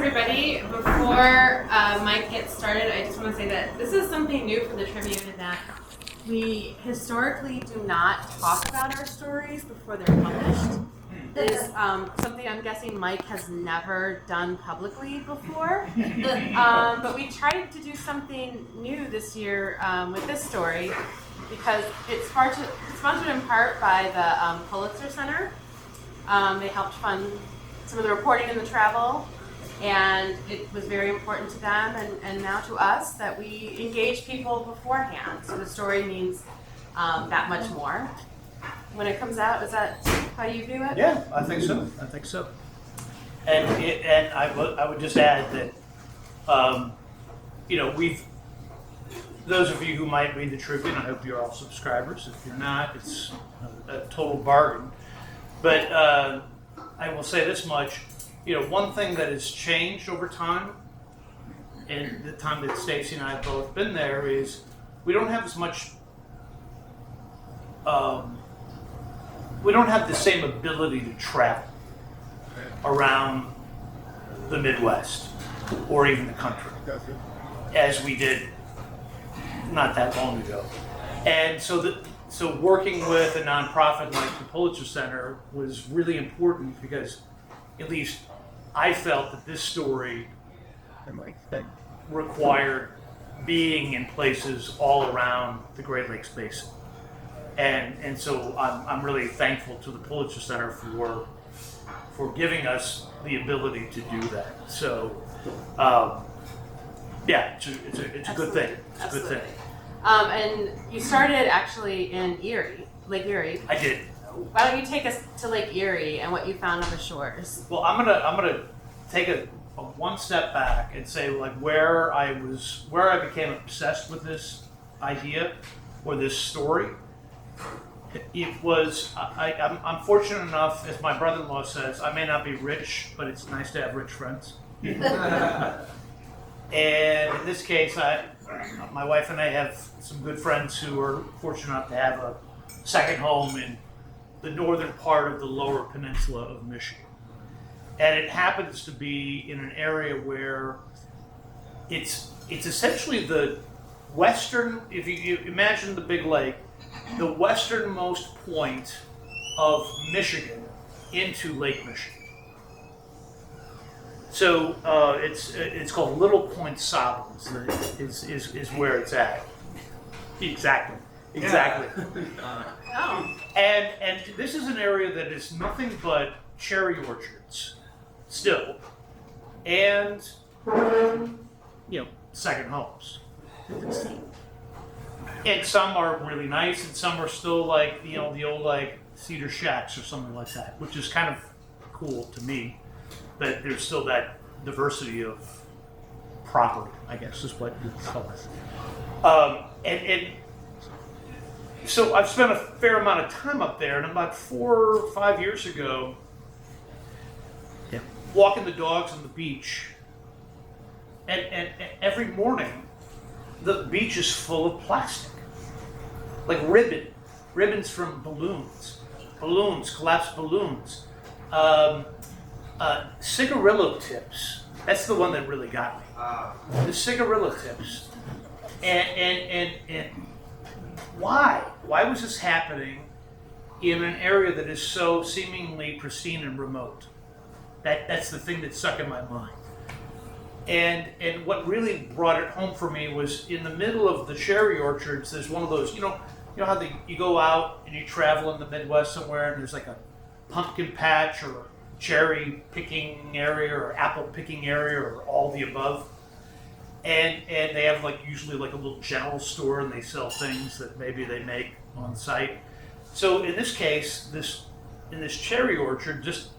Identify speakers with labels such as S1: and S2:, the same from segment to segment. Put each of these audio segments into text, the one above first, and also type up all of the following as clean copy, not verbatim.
S1: everybody. Before Mike gets started, I just want to say that this is something new for the Tribune in that we historically do not talk about our stories before they're published. It is something I'm guessing Mike has never done publicly before. But we tried to do something new this year with this story because it's sponsored in part by the Pulitzer Center. They helped fund some of the reporting and the travel, and it was very important to them and now to us that we engage people beforehand. So the story means that much more. When it comes out, is that how you view it?
S2: Yeah, I think so. And I would just add that, those of you who might read the Tribune, I hope you're all subscribers. If you're not, it's a total bargain. But I will say this much, one thing that has changed over time, in the time that Stacy and I have both been there, is we don't have as much, we don't have the same ability to travel around the Midwest or even the country as we did not that long ago. And so working with a nonprofit like the Pulitzer Center was really important because at least I felt that this story required being in places all around the Great Lakes Basin. And so I'm really thankful to the Pulitzer Center for giving us the ability to do that. So it's a good thing. It's a good thing.
S1: And you started actually in Lake Erie.
S2: I did.
S1: Why don't you take us to Lake Erie and what you found on the shores?
S2: Well, I'm gonna take a one step back and say where I became obsessed with this idea or this story. It was I'm fortunate enough, as my brother-in-law says, I may not be rich, but it's nice to have rich friends. And in this case, my wife and I have some good friends who are fortunate enough to have a second home in the northern part of the lower peninsula of Michigan. And it happens to be in an area where it's essentially the western, if you imagine the big lake, the westernmost point of Michigan into Lake Michigan. So it's called Little Point Sobbins is where it's at. Exactly.
S1: Oh.
S2: And this is an area that is nothing but cherry orchards still, and second homes. And some are really nice, and some are still like the old cedar shacks or something like that, which is kind of cool to me. That there's still that diversity of property, I guess is what you call it. And so I've spent a fair amount of time up there, and about 4 or 5 years ago, walking the dogs on the beach, and every morning, the beach is full of plastic, like ribbons from balloons, collapsed balloons. Cigarillo tips. That's the one that really got me. The cigarillo tips. And why? Why was this happening in an area that is so seemingly pristine and remote? That's the thing that stuck in my mind. And what really brought it home for me was in the middle of the cherry orchards, there's one of those, you know how you go out and you travel in the Midwest somewhere and there's like a pumpkin patch or cherry picking area or apple picking area or all the above, and they have usually a little general store and they sell things that maybe they make on site. So in this case, in this cherry orchard, just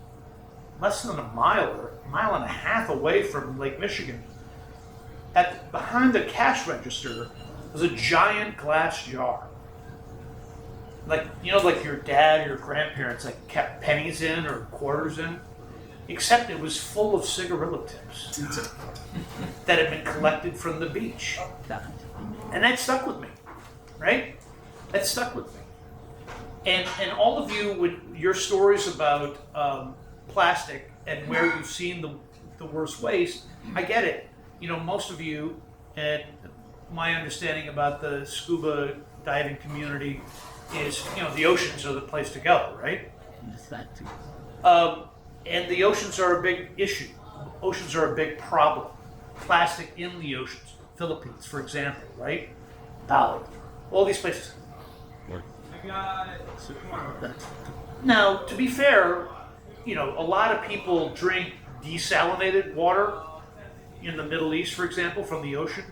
S2: less than a mile or a mile and a half away from Lake Michigan, behind the cash register was a giant glass jar. Like your dad or your grandparents kept pennies in or quarters in, except it was full of cigarillo tips that had been collected from the beach. And that stuck with me, right? That stuck with me. And all of you, with your stories about plastic and where you've seen the worst waste. I get it. Most of you, and my understanding about the scuba diving community is, the oceans are the place to go, right? And the oceans are a big issue. Oceans are a big problem. Plastic in the oceans. Philippines, for example, right? Bali. All these places. Now, to be fair, a lot of people drink desalinated water in the Middle East, for example, from the ocean.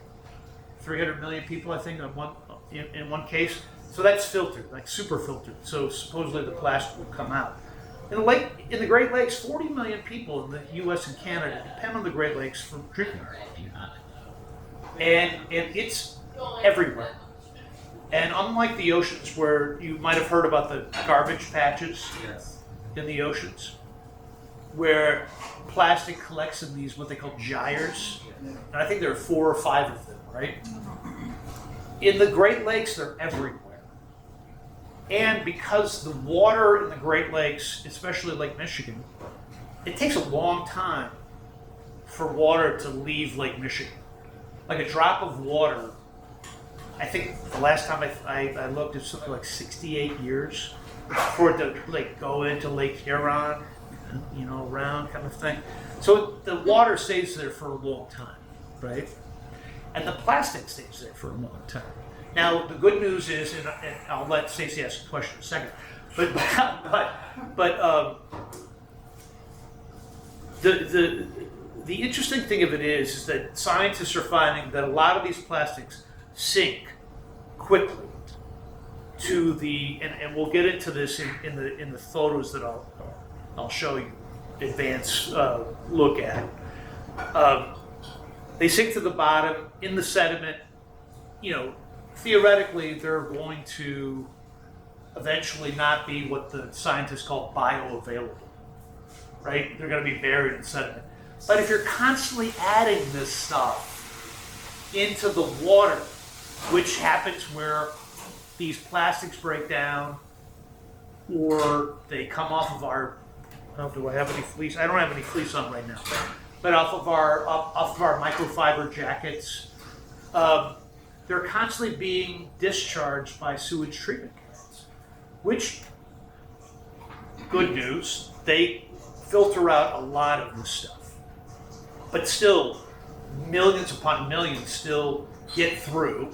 S2: 300 million people, I think, in one case. So that's filtered, like super filtered. So supposedly the plastic will come out. In the Great Lakes, 40 million people in the U.S. and Canada depend on the Great Lakes for drinking. And it's everywhere. And unlike the oceans, where you might have heard about the garbage patches in the oceans, where plastic collects in these what they call gyres, and I think there are 4 or 5 of them, right? In the Great Lakes, they're everywhere. And because the water in the Great Lakes, especially Lake Michigan, it takes a long time for water to leave Lake Michigan. Like a drop of water, I think the last time I looked, it's something like 68 years for it to go into Lake Huron, around kind of thing. So the water stays there for a long time, right? And the plastic stays there for a long time. Now, the good news is, and I'll let Stacey ask a question in a second, but the interesting thing of it is that scientists are finding that a lot of these plastics sink quickly to and we'll get into this in the photos that I'll show you, advanced look at. They sink to the bottom in the sediment. Theoretically, they're going to eventually not be what the scientists call bioavailable, right? They're going to be buried in sediment. But if you're constantly adding this stuff into the water, which happens where these plastics break down or they come off of our, do I have any fleece? I don't have any fleece on right now, but off of our microfiber jackets, they're constantly being discharged by sewage treatment plants, which, good news, they filter out a lot of this stuff. But still, millions upon millions still get through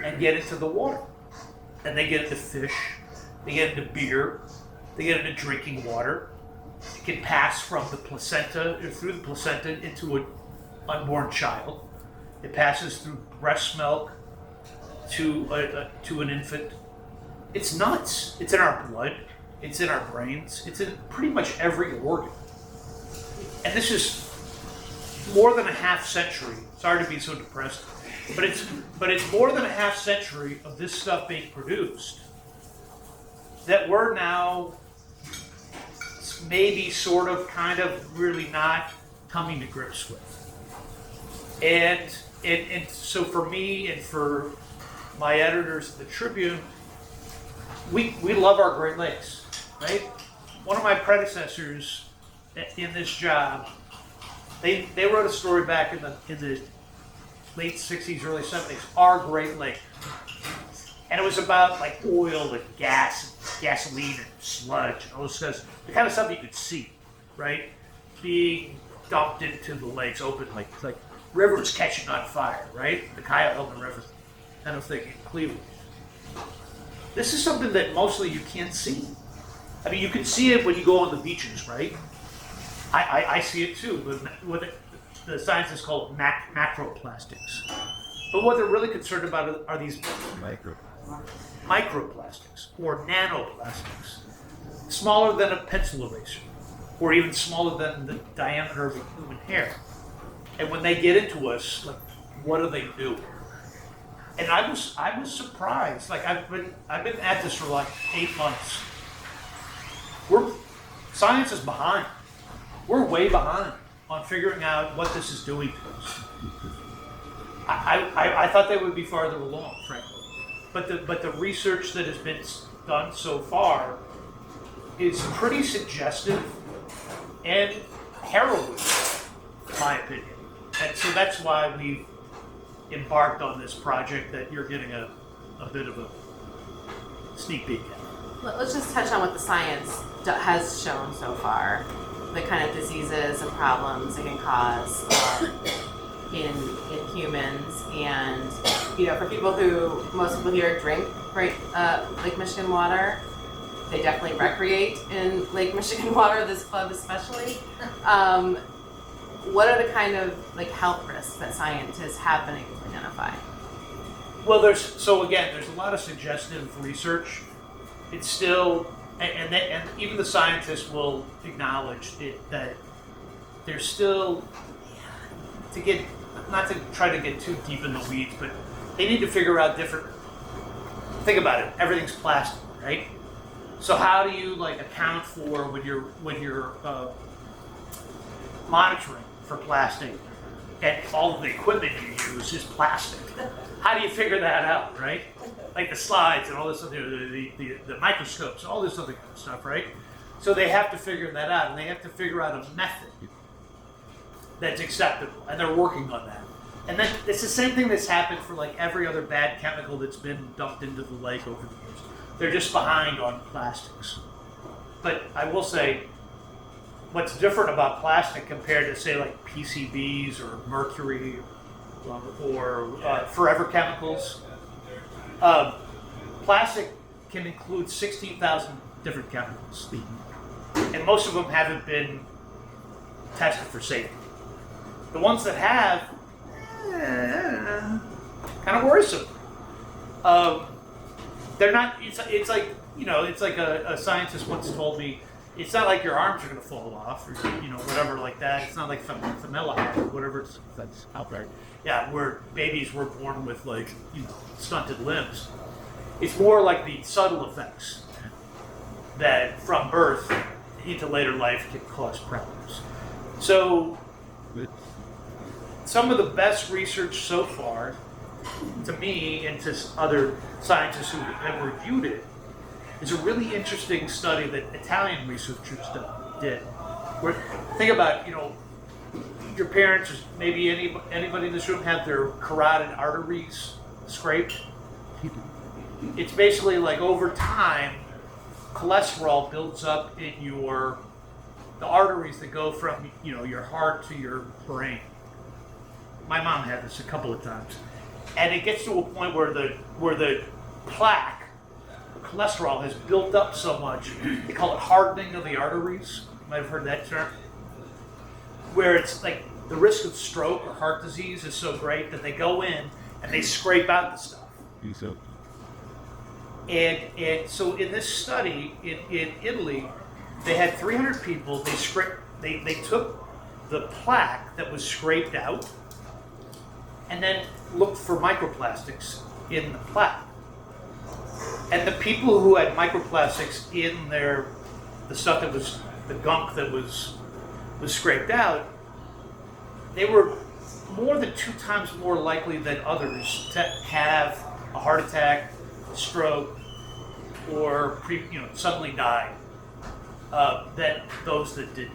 S2: and get into the water. And they get into fish, they get into beer, they get into drinking water. It can pass from the placenta, or through the placenta into an unborn child. It passes through breast milk to an infant. It's nuts. It's in our blood. It's in our brains. It's in pretty much every organ. And this is more than a half century. Sorry to be so depressed, but it's more than a half century of this stuff being produced that we're now maybe sort of kind of really not coming to grips with. And so for me and for my editors of the Tribune, we love our Great Lakes, right? One of my predecessors in this job, they wrote a story back in the late 60s, early 70s, Our Great Lake. And it was about like oil and gas, gasoline and sludge and all this stuff, the kind of stuff you could see, right? Being dumped into the lakes, open like rivers catching on fire, right? The Cuyahoga River kind of thing in Cleveland. This is something that mostly you can't see. I mean, you can see it when you go on the beaches, right? I see it too, but the scientists call it macroplastics. But what they're really concerned about are these microplastics or nanoplastics, smaller than a pencil eraser, or even smaller than the diameter of a human hair. And when they get into us, like, what do they do? And I was surprised. Like I've been at this for like 8 months. Science is behind. We're way behind on figuring out what this is doing to us. I thought they would be farther along, frankly. But the research that has been done so far is pretty suggestive and harrowing my opinion. And so that's why we've embarked on this project that you're getting a bit of a sneak peek at.
S1: Let's just touch on what the science has shown so far, the kind of diseases and problems it can cause in humans, and for people most people here drink Lake Michigan water. They definitely recreate in Lake Michigan water. This club especially. What are the kind of health risks that scientists have been able to identify?
S2: Well, there's a lot of suggestive research. It's still, and even the scientists will acknowledge that there's still, not to try to get too deep in the weeds, but they need to figure out think about it, everything's plastic, right? So how do you account for when you're monitoring for plastic and all of the equipment you use is plastic? How do you figure that out, right? Like the slides and all this other, the microscopes, all this other kind of stuff, right? So they have to figure that out, and they have to figure out a method that's acceptable, and they're working on that. And then it's the same thing that's happened for every other bad chemical that's been dumped into the lake over the years. They're just behind on plastics. But I will say, what's different about plastic compared to say PCBs or mercury or forever chemicals, plastic can include 16,000 different chemicals, and most of them haven't been tested for safety. The ones that have, kind of worrisome. They're not. It's like a scientist once told me. It's not like your arms are going to fall off, or whatever like that. It's not like formaldehyde or whatever that's out there. Yeah, where babies were born with stunted limbs. It's more like the subtle effects that from birth into later life can cause problems. So some of the best research so far, to me and to other scientists who have reviewed it, is a really interesting study that Italian researchers did. Where, think about, your parents, or maybe anybody in this room, had their carotid arteries scraped. It's basically over time, cholesterol builds up in the arteries that go from your heart to your brain. My mom had this a couple of times, and it gets to a point where the plaque, cholesterol, has built up so much. They call it hardening of the arteries. You might have heard that term. Where it's the risk of stroke or heart disease is so great that they go in and they scrape out the stuff. And so in this study in Italy, they had 300 people. They took the plaque that was scraped out and then looked for microplastics in the plaque. And the people who had microplastics in the stuff that was the gunk that was scraped out, they were more than 2 times more likely than others to have a heart attack, stroke, or suddenly die than those that didn't.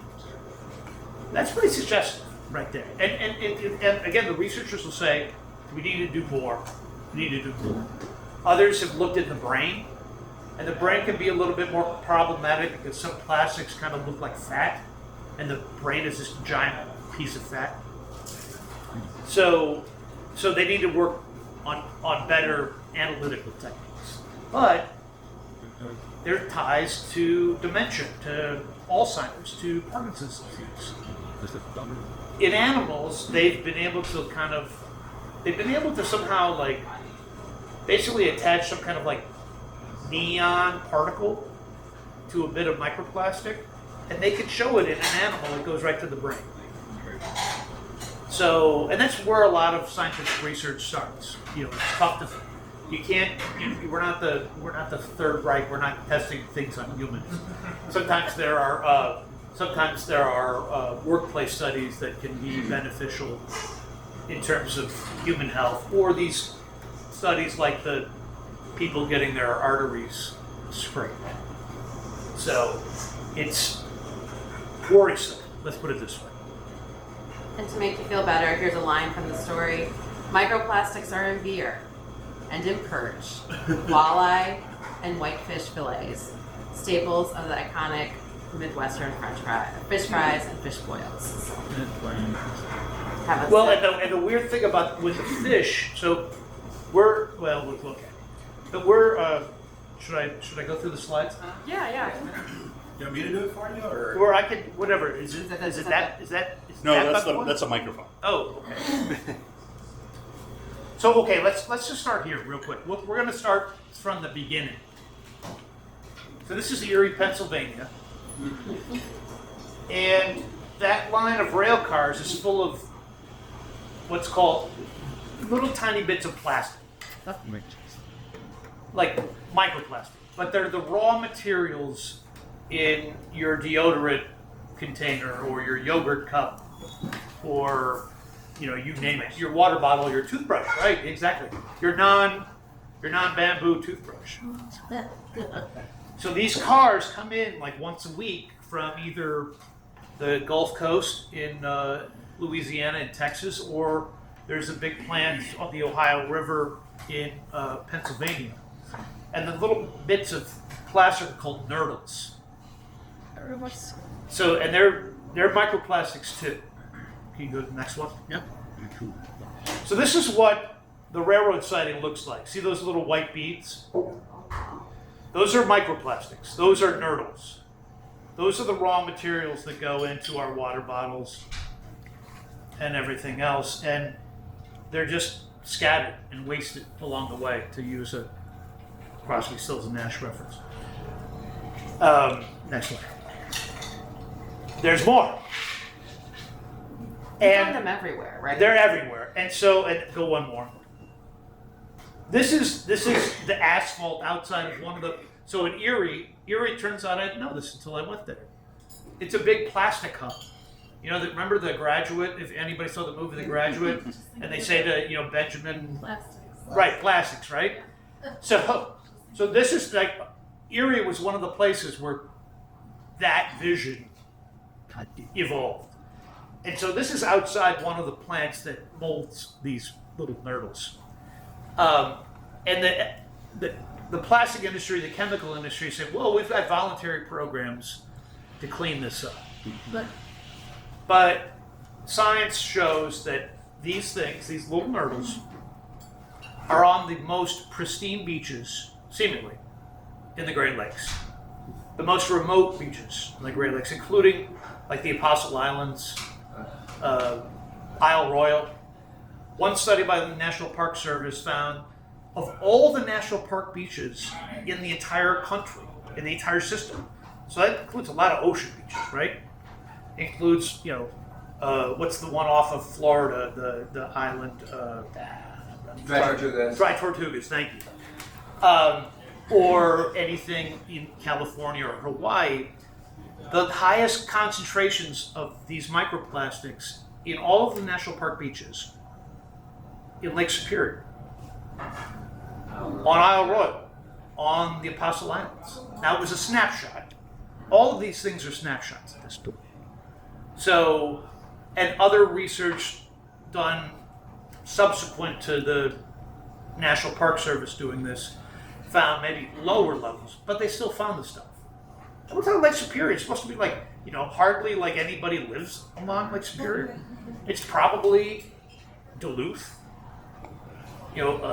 S2: That's pretty suggestive right there. And again, the researchers will say, we need to do more. Others have looked at the brain, and the brain can be a little bit more problematic because some plastics kind of look like fat, and the brain is this giant piece of fat. So they need to work on better analytical techniques. But there are ties to dementia, to Alzheimer's, to Parkinson's disease. In animals, they've been able to somehow basically attach some kind of neon particle to a bit of microplastic, and they can show it in an animal. It goes right to the brain. So, and that's where a lot of scientific research starts. It's tough to. We're not the Third Reich. We're not testing things on humans. Sometimes there are workplace studies that can be beneficial in terms of human health, or these studies like the people getting their arteries scraped. So it's worrisome. Let's put it this way.
S1: And to make you feel better, here's a line from the story. Microplastics are in beer and in perch, walleye and whitefish fillets, staples of the iconic Midwestern fish fries and fish boils. Have a
S2: Well,
S1: sip.
S2: and the weird thing about with the fish, so we'll look at it. But should I go through the slides?
S1: Yeah.
S3: You want me to do it for you, or?
S2: Or I could, whatever, is
S1: No,
S2: that
S3: That's a microphone.
S2: Oh, okay. So, okay, let's just start here real quick. We're going to start from the beginning. So this is Erie, Pennsylvania. And that line of rail cars is full of what's called little tiny bits of plastic. Like microplastic. But they're the raw materials in your deodorant container or your yogurt cup or you name it, your water bottle, your toothbrush, right? Exactly. Your non-bamboo toothbrush. So these cars come in like once a week from either the Gulf Coast in Louisiana and Texas, or there's a big plant on the Ohio River in Pennsylvania. And the little bits of plastic are called nurdles. So, and they're microplastics too. Can you go to the next one?
S3: Yep.
S2: So this is what the railroad siding looks like. See those little white beads? Those are microplastics. Those are nurdles. Those are the raw materials that go into our water bottles and everything else. And they're just scattered and wasted along the way, to use a Crosby, Stills, and Nash reference. Next one. There's more.
S1: You find them everywhere, right?
S2: They're everywhere. And go one more. This is the asphalt outside of one of the. So in Erie, turns out I didn't know this until I went there. It's a big plastic hub. Remember The Graduate? If anybody saw the movie The Graduate, and they say to Benjamin,
S1: Plastics.
S2: right, plastics, right? So this is like Erie was one of the places where that vision evolved. And so this is outside one of the plants that molds these little nurdles. And the plastic industry, the chemical industry said, well, we've got voluntary programs to clean this up. But science shows that these things, these little nurdles, are on the most pristine beaches, seemingly, in the Great Lakes. The most remote beaches in the Great Lakes, including like the Apostle Islands, Isle Royale. One study by the National Park Service found of all the national park beaches in the entire country, in the entire system. So that includes a lot of ocean beaches, right? Includes, what's the one off of Florida, the island?
S4: Dry Tortugas.
S2: Dry Tortugas, thank you. Or anything in California or Hawaii. The highest concentrations of these microplastics in all of the national park beaches in Lake Superior, on Isle Royale, on the Apostle Islands. Now it was a snapshot. All of these things are snapshots at this point. So, and other research done subsequent to the National Park Service doing this found maybe lower levels, but they still found the stuff. And we're talking Lake Superior. It's supposed to be like, hardly like anybody lives along Lake Superior. It's probably Duluth,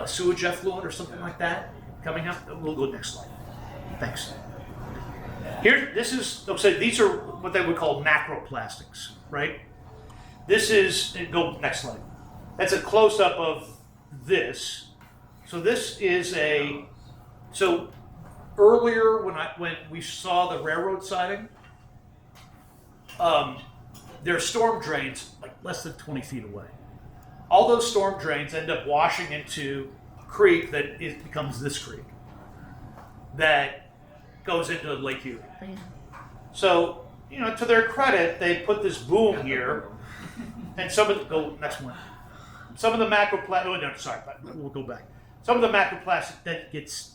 S2: sewage effluent or something like that coming up. We'll go next slide. Thanks. Here, these are what they would call macroplastics, right? Go next slide. That's a close-up of this. So this is earlier when we saw the railroad siding, there are storm drains like less than 20 feet away. All those storm drains end up washing into a creek that becomes this creek that goes into Lake Erie. So, to their credit, they put this boom here, and next one. Some of the macroplastic, we'll go back. Some of the macroplastic that gets,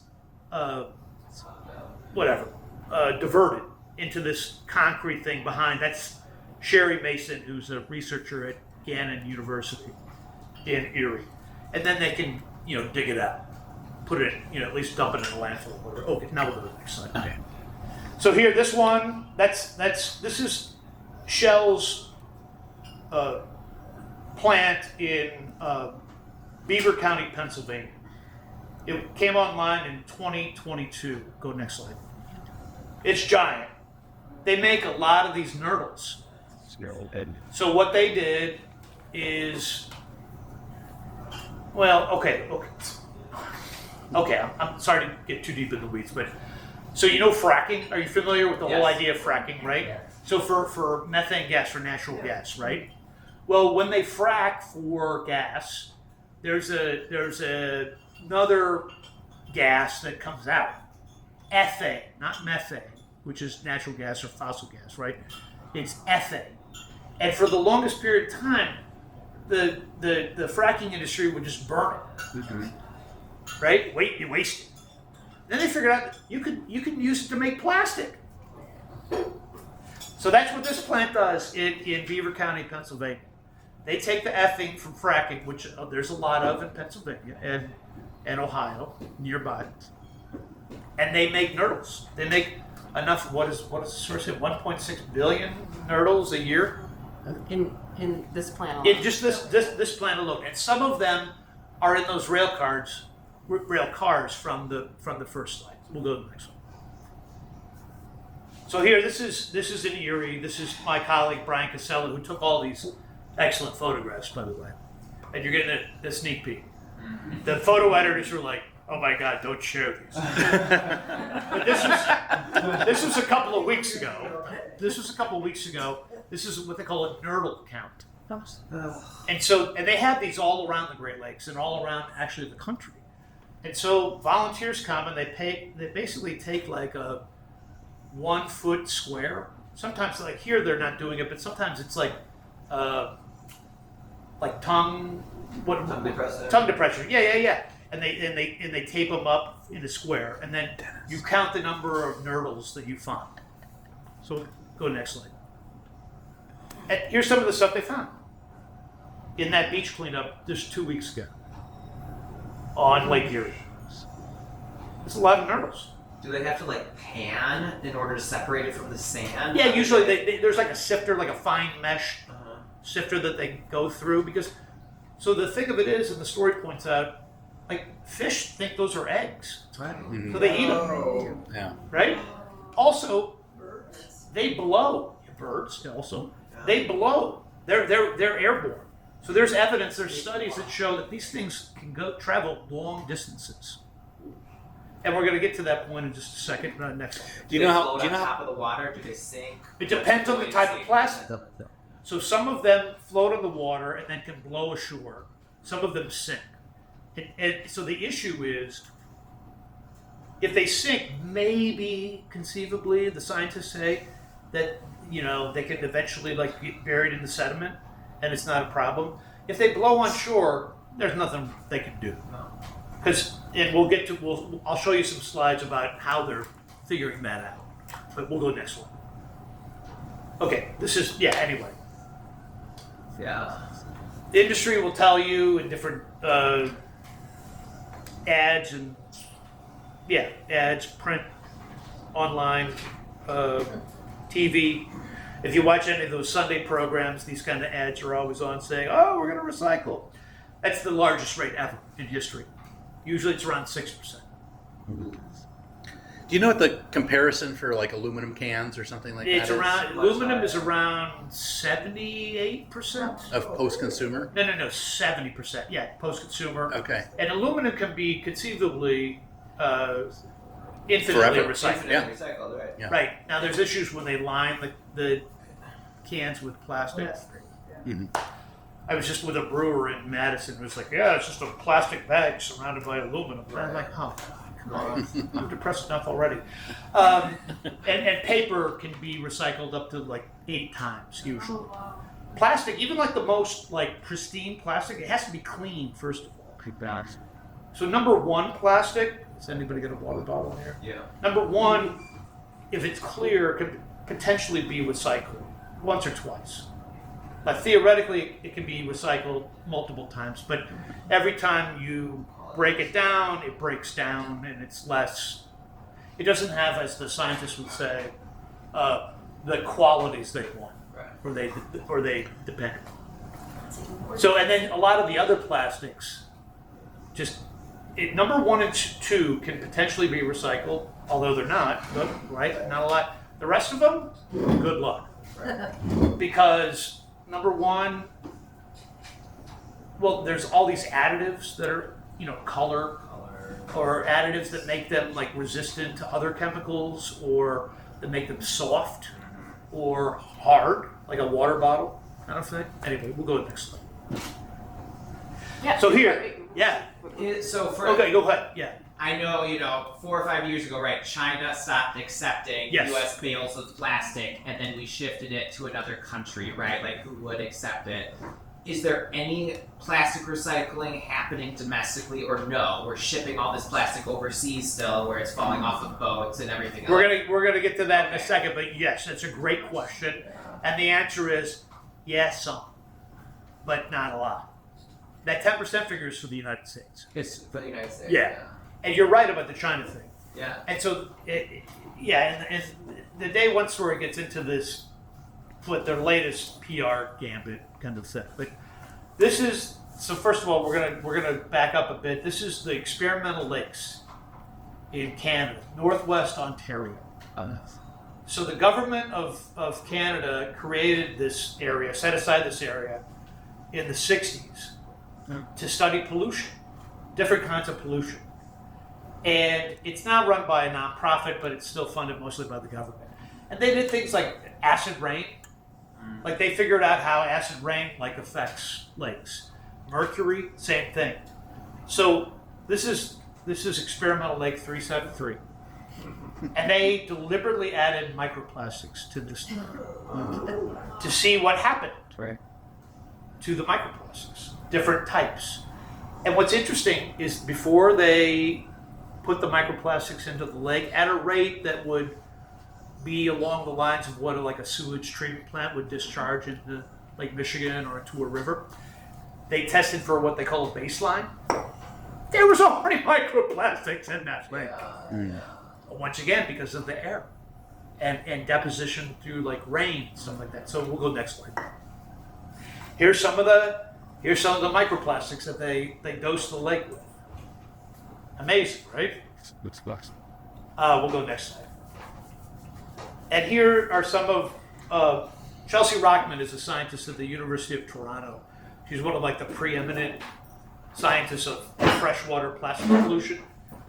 S2: diverted into this concrete thing behind. That's Sherry Mason, who's a researcher at Gannon University in Erie, and then they can dig it out, put it at least dump it in a landfill or whatever. Okay, now we'll go to the next slide. Okay. So here, this one, this is Shell's plant in Beaver County, Pennsylvania. It came online in 2022. Go next slide. It's giant. They make a lot of these nurdles. So what they did is, okay. I'm sorry to get too deep in the weeds, but so fracking. Are you familiar with the whole idea of fracking, right?
S4: Yes.
S2: So for methane gas, for natural gas, right? Well, when they frack for gas, there's another gas that comes out, ethane, not methane, which is natural gas or fossil gas, right? It's ethane. And for the longest period of time, the fracking industry would just burn it, right? You waste it. Then they figured out that you can use it to make plastic. So that's what this plant does in Beaver County, Pennsylvania. They take the ethane from fracking, which there's a lot of in Pennsylvania and Ohio nearby, and they make nurdles. They make enough. What is the source of 1.6 billion nurdles a year?
S1: In this plant alone.
S2: In just this plant alone, and some of them are in those rail cars from the first slide. We'll go to the next one. So here, this is in Erie. This is my colleague Brian Casella, who took all these excellent photographs, by the way. And you're getting a sneak peek. The photo editors were like, "Oh my God, don't share these." But this was a couple of weeks ago. This is what they call a nurdle count. And they have these all around the Great Lakes and all around actually the country. And so volunteers come and they basically take like a 1 foot square. Sometimes like here they're not doing it, but sometimes it's like tongue depressor. Yeah. And they tape them up in a square, and then you count the number of nurdles that you find. So go next slide. And here's some of the stuff they found in that beach cleanup just 2 weeks ago on Lake Erie. It's a lot of nurdles.
S5: Do they have to pan in order to separate it from the sand?
S2: Yeah, usually there's like a sifter, like a fine mesh sifter that they go through so the thing of it is, and the story points out, fish think those are eggs, right? So they eat them, right? Also, they blow. Birds also, they blow. They're airborne. So there's evidence, there's studies that show that these things can travel long distances. And we're going to get to that point in just a second. Next one.
S5: Do you know how? On top of the water? Do they sink?
S2: It depends on the type of plastic. So some of them float on the water and then can blow ashore. Some of them sink. And so the issue is, if they sink, maybe conceivably, the scientists say that they can eventually get buried in the sediment, and it's not a problem. If they blow on shore, there's nothing they can do. I'll show you some slides about how they're figuring that out. But we'll go next one. Okay, anyway.
S5: Yeah.
S2: The industry will tell you in different ads, print, online, TV. If you watch any of those Sunday programs, these kind of ads are always on saying, "Oh, we're going to recycle." That's the largest rate ever in history. Usually it's around 6%.
S6: Do you know what the comparison for aluminum cans or something like that is?
S2: Aluminum is around 78%
S6: of post-consumer?
S2: No, 70%. Yeah, post-consumer.
S6: Okay.
S2: And aluminum can be conceivably infinitely recycled.
S5: Recycled, right?
S6: Yeah.
S2: Right. Now there's issues when they line the cans with plastic.
S6: Mm-hmm.
S2: I was just with a brewer in Madison who was like, "Yeah, it's just a plastic bag surrounded by aluminum." And I'm like, "Oh, come on, I'm depressed enough already." And paper can be recycled up to 8 times usually. Plastic, even the most pristine plastic, it has to be clean first of all. So number one, plastic. Has anybody got a water bottle here?
S5: Yeah.
S2: Number one, if it's clear, could potentially be recycled once or twice. Theoretically, it can be recycled multiple times, but every time you break it down, it breaks down, and it's less. It doesn't have, as the scientists would say, the qualities they want, or they depend. So, and then a lot of the other plastics, number 1 and 2 can potentially be recycled, although they're not, right? Not a lot. The rest of them, good luck. Because number 1, well, there's all these additives that are, color, or additives that make them like resistant to other chemicals, or that make them soft or hard, like a water bottle kind of thing. Anyway, we'll go to the next slide.
S1: Yeah.
S2: So here, yeah. Okay, go ahead. Yeah.
S5: I know, 4 or 5 years ago, right, China stopped accepting
S2: Yes.
S5: U.S. bales of plastic, and then we shifted it to another country, right? Like, who would accept it? Is there any plastic recycling happening domestically, or no? We're shipping all this plastic overseas still, where it's falling off of boats and everything else.
S2: We're gonna get to that in a second, but yes, that's a great question, and the answer is yes, some, but not a lot. That 10% figure is for the United States.
S5: It's for the United States.
S2: Yeah. And you're right about the China thing.
S5: Yeah.
S2: And so, and the day one story gets into this, what their latest PR gambit kind of thing. But this is, so first of all, we're gonna back up a bit. This is the experimental lakes in Canada, Northwest Ontario. So the government of Canada created this area, set aside this area in the 60s to study pollution, different kinds of pollution. And it's now run by a nonprofit, but it's still funded mostly by the government. And they did things like acid rain. Like they figured out how acid rain affects lakes. Mercury, same thing. So this is experimental lake 373. And they deliberately added microplastics to this to see what happened to the microplastics, different types. And what's interesting is before they put the microplastics into the lake at a rate that would be along the lines of what a sewage treatment plant would discharge into Lake Michigan or into a river, they tested for what they call a baseline. There was already microplastics in that lake. Once again, because of the air and deposition through rain and stuff like that. So we'll go next slide. Here's some of the microplastics that they dose the lake with. Amazing, right?
S6: Looks blocks.
S2: We'll go next slide. And here are some of Chelsea Rockman is a scientist at the University of Toronto. She's one of the preeminent scientists of freshwater plastic pollution.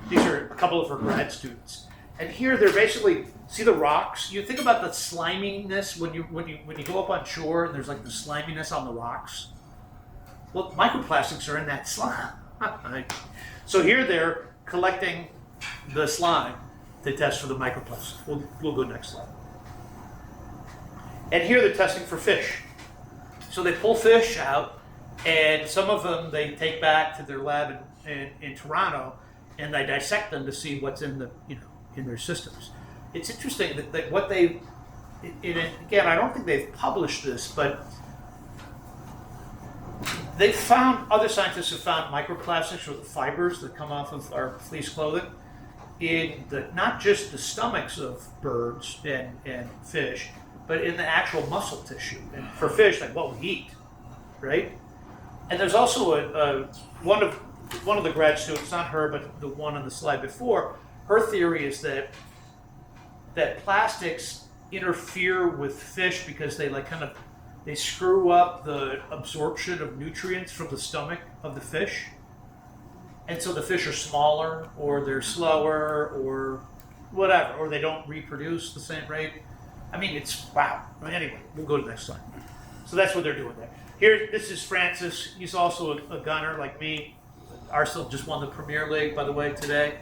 S2: These are a couple of her grad students. And here they're basically, see the rocks? You think about the sliminess when you go up on shore and there's the sliminess on the rocks. Well, microplastics are in that slime. So here they're collecting the slime to test for the microplastics. We'll go next slide. And here they're testing for fish. So they pull fish out, and some of them they take back to their lab in Toronto, and they dissect them to see what's in their systems. It's interesting that what they, again, I don't think they've published this, but other scientists have found microplastics, or the fibers that come off of our fleece clothing, in not just the stomachs of birds and fish, but in the actual muscle tissue. And for fish, what we eat, right? And there's also one of the grad students, not her, but the one on the slide before. Her theory is that plastics interfere with fish because they screw up the absorption of nutrients from the stomach of the fish. And so the fish are smaller, or they're slower, or whatever, or they don't reproduce the same rate. I mean, it's wow. Anyway, we'll go to the next slide. So that's what they're doing there. Here, this is Francis. He's also a gunner like me. Arsenal just won the Premier League, by the way, today.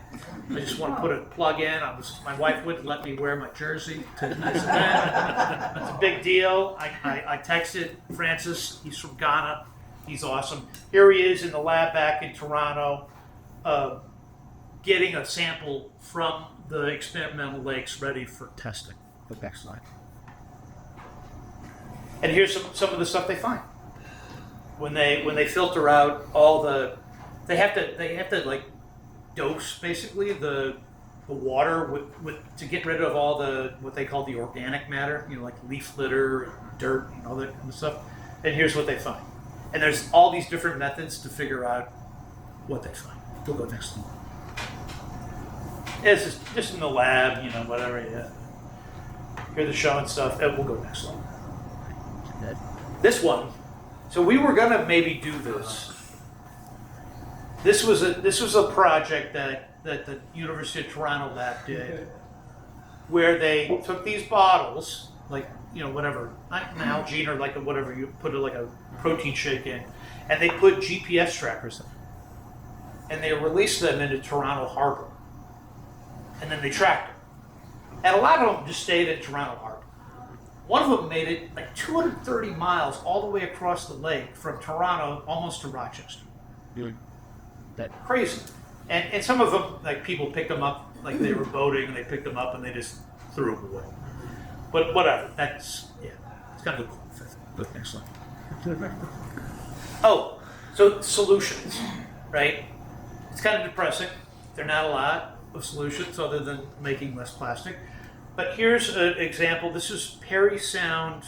S2: I just want to put a plug in. My wife wouldn't let me wear my jersey to this event. It's a big deal. I texted Francis. He's from Ghana. He's awesome. Here he is in the lab back in Toronto, getting a sample from the experimental lakes ready for testing. The next slide. And here's some of the stuff they find. When they filter out all the, they have to like dose basically the water with to get rid of all the what they call the organic matter, like leaf litter, and dirt, and all that kind of stuff. And here's what they find. And there's all these different methods to figure out what they find. We'll go next one. It's just in the lab, whatever. Yeah. Here they're showing stuff. We'll go next one. This one. So we were gonna maybe do this. This was a project that the University of Toronto lab did, where they took these bottles, like whatever, like an Algene or like whatever you put like a protein shake in, and they put GPS trackers in, and they released them into Toronto Harbor, and then they tracked them, and a lot of them just stayed in Toronto Harbor. One of them made it like 230 miles all the way across the lake from Toronto almost to Rochester. Crazy. And some of them, like people picked them up, like they were boating and they picked them up and they just threw them away. But whatever, it's kind of cool. Look, next slide. Oh, so solutions, right? It's kind of depressing. There are not a lot of solutions other than making less plastic. But here's an example. This is Perry Sound,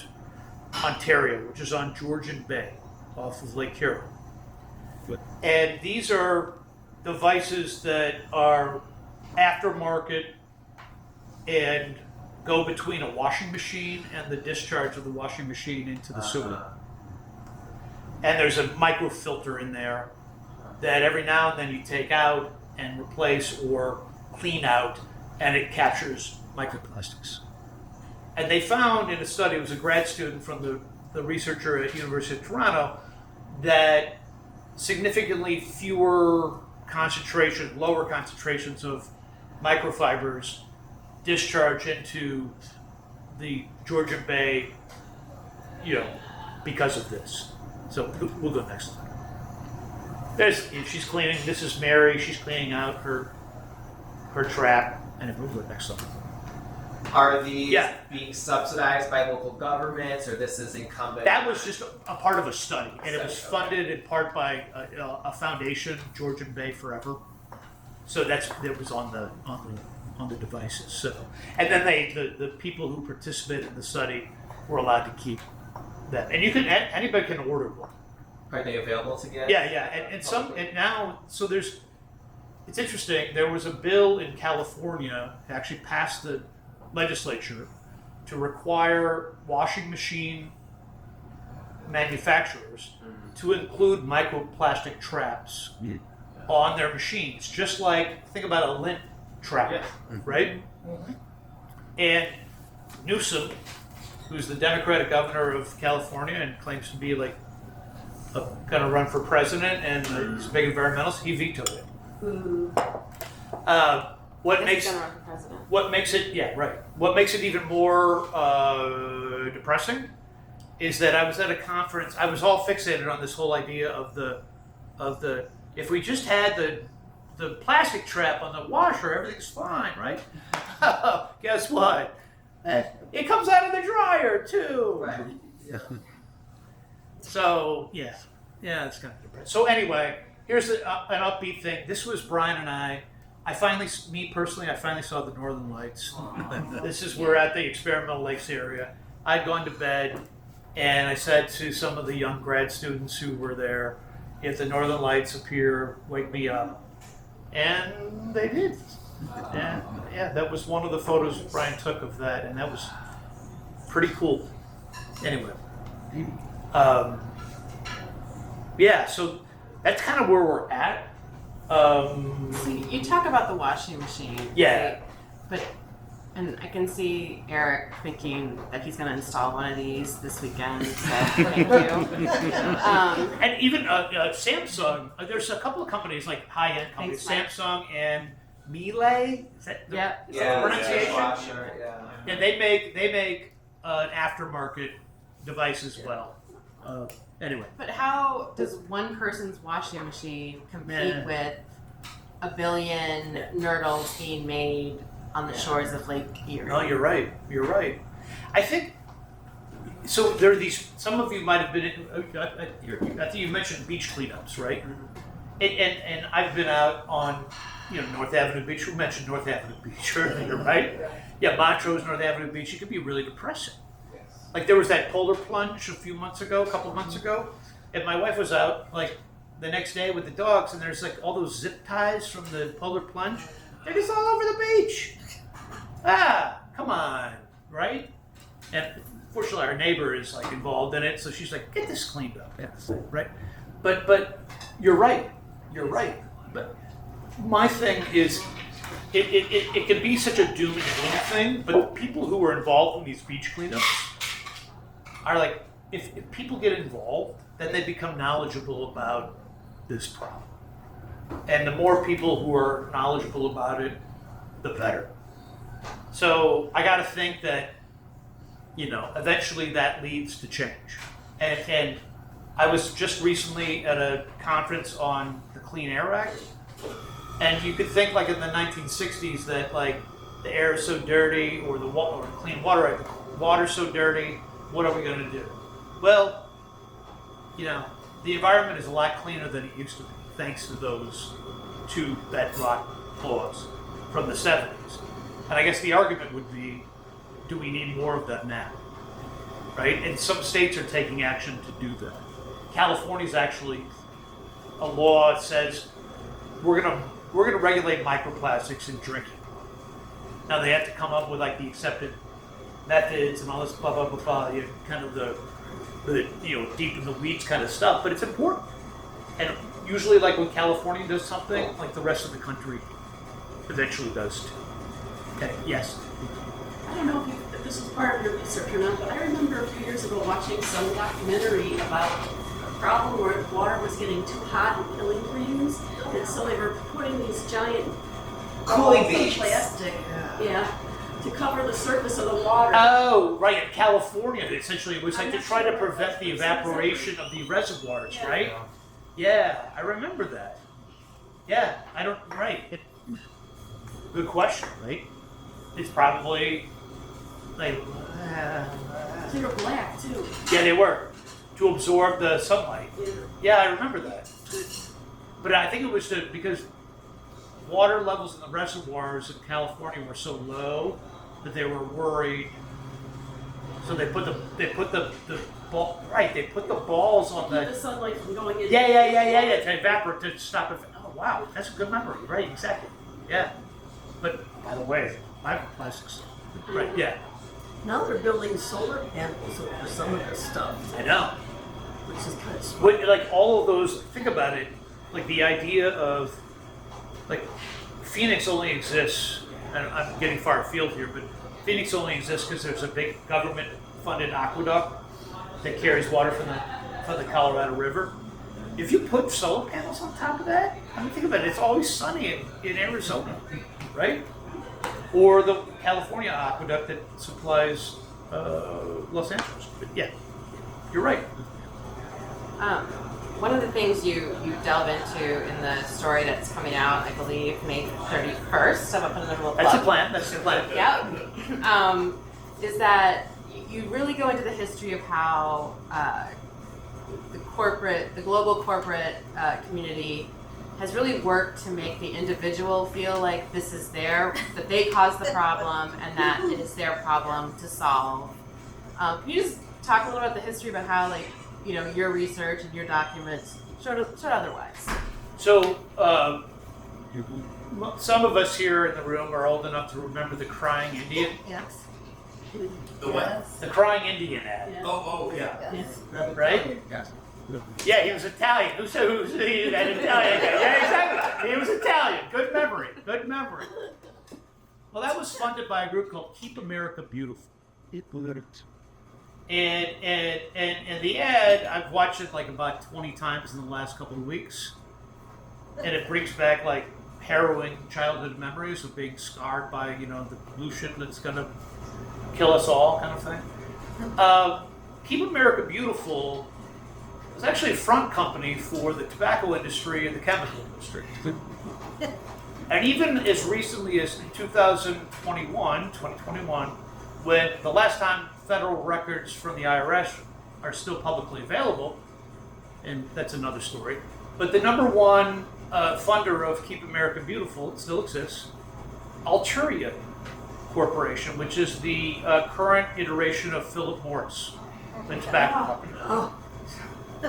S2: Ontario, which is on Georgian Bay off of Lake Huron. And these are devices that are aftermarket and go between a washing machine and the discharge of the washing machine into the sewer. And there's a microfilter in there that every now and then you take out and replace or clean out, and it captures microplastics. And they found in a study, it was a grad student from the researcher at University of Toronto, that significantly fewer concentrations, lower concentrations of microfibers discharge into the Georgian Bay, because of this. So we'll go next slide. She's cleaning, this is Mary, she's cleaning out her trap, and we'll go next slide.
S5: Are these being subsidized by local governments, or this is incumbent?
S2: That was just a part of a study, and it was funded in part by a foundation, Georgian Bay Forever. So that was on the devices. So, and then the people who participated in the study were allowed to keep them, and anybody can order one.
S5: Are they available to get?
S2: Yeah, and now it's interesting. There was a bill in California that actually passed the legislature to require washing machine manufacturers to include microplastic traps on their machines, just like, think about a lint trap, right? Mm-hmm. And Newsom, who's the Democratic governor of California and claims to be like going to run for president and he's a big environmentalist, he vetoed it. What makes it even more depressing is that I was at a conference. I was all fixated on this whole idea of the if we just had the plastic trap on the washer, everything's fine, right? Guess what? It comes out of the dryer too.
S5: Right.
S2: So yeah, it's kind of depressing. So anyway, here's an upbeat thing. This was Brian and I finally saw the Northern Lights. We're at the Experimental Lakes area. I'd gone to bed, and I said to some of the young grad students who were there, if the Northern Lights appear, wake me up. And they did. And that was one of the photos Brian took of that, and that was pretty cool. Anyway. So that's kind of where we're at.
S1: So you talk about the washing machine.
S2: Yeah.
S1: Right? And I can see Eric thinking that he's going to install one of these this weekend. So thank you.
S2: And even Samsung. There's a couple of companies, like high-end companies,
S1: Thanks,
S2: Samsung and Miele. Is that the pronunciation? Yeah, they make an aftermarket device as well. Anyway.
S1: But how does one person's washing machine compete with a billion nurdles being made on the shores of Lake Erie?
S2: No, you're right. I think So there are these. Some of you might have been. I think you mentioned beach cleanups, right? And I've been out on, North Avenue Beach. We mentioned North Avenue Beach earlier, right? Yeah, Montrose, North Avenue Beach. It can be really depressing. Like there was that polar plunge a couple of months ago, and my wife was out like the next day with the dogs, and there's like all those zip ties from the polar plunge. They're just all over the beach. Come on, right? And fortunately, our neighbor is like involved in it, so she's like, "Get this cleaned up." Yeah, right. But you're right. You're right. But my thing is, it can be such a doom and gloom thing. But people who are involved in these beach cleanups are like, if people get involved, then they become knowledgeable about this problem. And the more people who are knowledgeable about it, the better. So I got to think that, eventually that leads to change. And I was just recently at a conference on the Clean Air Act, and you could think like in the 1960s that like the air is so dirty, or the Clean Water Act, the water's so dirty. What are we going to do? Well, the environment is a lot cleaner than it used to be, thanks to those two bedrock laws from the 70s. And I guess the argument would be, do we need more of that now? Right? And some states are taking action to do that. California's actually a law that says we're gonna regulate microplastics in drinking. Now they have to come up with like the accepted methods and all this blah blah blah blah, kind of the deep in the weeds kind of stuff, but it's important. And usually like when California does something, like the rest of the country eventually does too. Okay, yes.
S7: I don't know if this was part of your research or not, but I remember a few years ago watching some documentary about a problem where water was getting too hot and killing greens, and so they were putting these giant
S5: Cooling
S7: balls of
S5: beads.
S7: plastic, to cover the surface of the water.
S2: Oh, right. In California, essentially, it was like to try to prevent the evaporation of the reservoirs, right? Yeah, I remember that. Yeah, right. Good question, right? It's probably like.
S7: They were black too.
S2: Yeah, they were. To absorb the sunlight. Yeah, I remember that. But I think it was because water levels in the reservoirs in California were so low that they were worried. So they put the balls on
S7: Keep the sunlight from going in.
S2: Yeah, to evaporate, to stop it. Oh wow, that's a good memory. Right, exactly. Yeah. But by the way, microplastics. Right, yeah.
S7: Now they're building solar panels over some of this stuff,
S2: I know.
S7: which is kind of smart.
S2: Like all of those, think about it, like the idea of, like, Phoenix only exists, and I'm getting far afield here, but Phoenix only exists because there's a big government-funded aqueduct that carries water from the Colorado River. If you put solar panels on top of that, I mean, think about it, it's always sunny in Arizona, right? Or the California aqueduct that supplies Los Angeles. But yeah, you're right.
S1: One of the things you delve into in the story that's coming out, I believe, May 31st, I'm gonna put another little plug.
S2: That's the plan.
S1: Yep. Is that you really go into the history of how the global corporate community has really worked to make the individual feel like this is that they caused the problem and that it is their problem to solve. Can you just talk a little about the history about how, like, your research and your documents showed otherwise?
S2: So, some of us here in the room are old enough to remember the Crying Indian.
S7: Yes.
S3: The what?
S2: The Crying Indian ad,
S7: Yeah.
S3: Oh, yeah.
S7: Yes.
S2: right?
S6: Yes.
S2: Yeah, he was Italian. Who's an Italian guy? Yeah, exactly. He was Italian. Good memory. Well, that was funded by a group called Keep America Beautiful. It worked. And the ad, I've watched it like about 20 times in the last couple of weeks, and it brings back like harrowing childhood memories of being scarred by the pollution that's gonna kill us all, kind of thing. Keep America Beautiful was actually a front company for the tobacco industry and the chemical industry. And even as recently as 2021, when the last time federal records from the IRS are still publicly available, and that's another story. But the number one funder of Keep America Beautiful, it still exists, Alturia Corporation, which is the current iteration of Philip Morris, the tobacco company.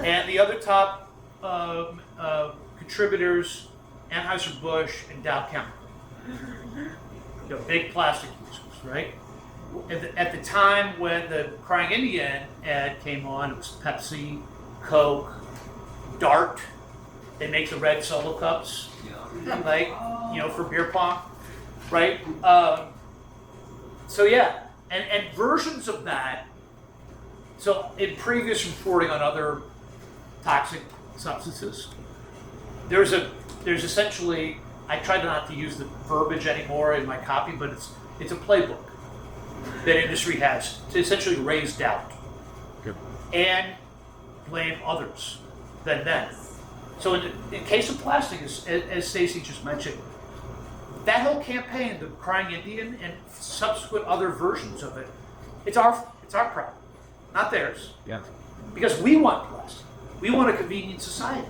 S2: And the other top contributors, Anheuser-Busch and Dow Chemical. Big plastic users, right? At the time when the Crying Indian ad came on, it was Pepsi, Coke, Dart. They make the red solo cups, like, for beer pong, right? So yeah, and versions of that. So in previous reporting on other toxic substances, there's essentially, I try not to use the verbiage anymore in my copy, but it's a playbook that industry has to essentially raise doubt and blame others than them. So in case of plastic, as Stacy just mentioned, that whole campaign, the Crying Indian and subsequent other versions of it, it's our problem, not theirs.
S6: Yeah.
S2: Because we want plastic. We want a convenient society.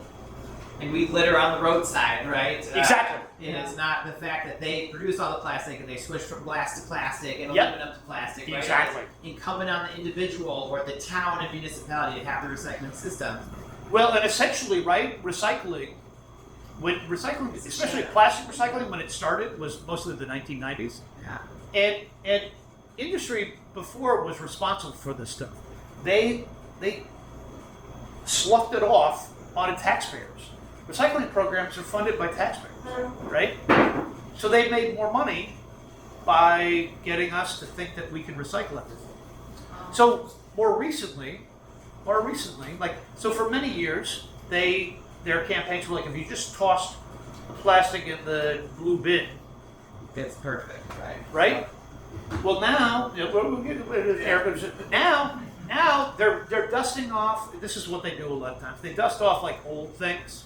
S5: And we litter on the roadside, right?
S2: Exactly.
S5: And it's not the fact that they produce all the plastic and they switch from glass to plastic and
S2: Yep.
S5: aluminum to plastic, right?
S2: Exactly.
S5: It's incumbent on the individual or the town and municipality to have the recycling system.
S2: Well, and essentially, right, recycling, especially plastic recycling, when it started, was mostly the 1990s.
S5: Yeah.
S2: And industry before was responsible for this stuff. They sloughed it off on taxpayers. Recycling programs are funded by taxpayers, right? So they made more money by getting us to think that we can recycle everything. So more recently, like, so for many years, their campaigns were like, if you just tossed the plastic in the blue bin,
S5: It's perfect, right?
S2: right? Well, now, now they're dusting off. This is what they do a lot of times. They dust off like old things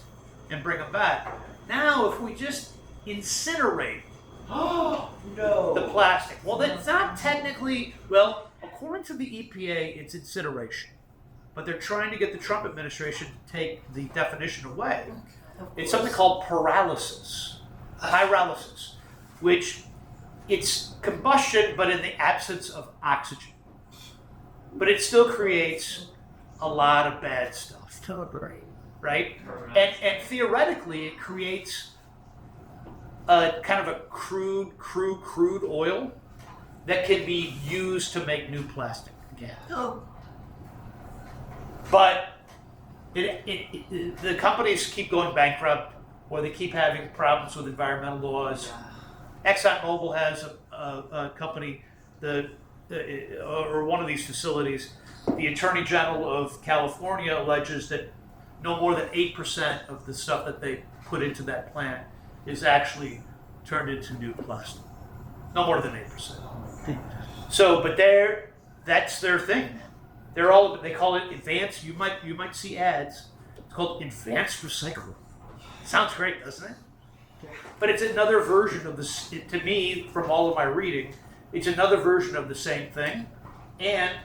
S2: and bring them back. Now, if we just incinerate the plastic, well, that's not technically, well, according to the EPA, it's incineration. But they're trying to get the Trump administration to take the definition away. It's something called pyrolysis, which it's combustion, but in the absence of oxygen. But it still creates a lot of bad stuff, right? And theoretically, it creates a kind of a crude oil that can be used to make new plastic again. But the companies keep going bankrupt, or they keep having problems with environmental laws. ExxonMobil has a company, or one of these facilities. The Attorney General of California alleges that no more than 8% of the stuff that they put into that plant is actually turned into new plastic. No more than 8%. So, but that's their thing. They call it advanced. You might see ads. It's called advanced recycling. Sounds great, doesn't it? But it's another version of this. To me, from all of my reading, it's another version of the same thing. And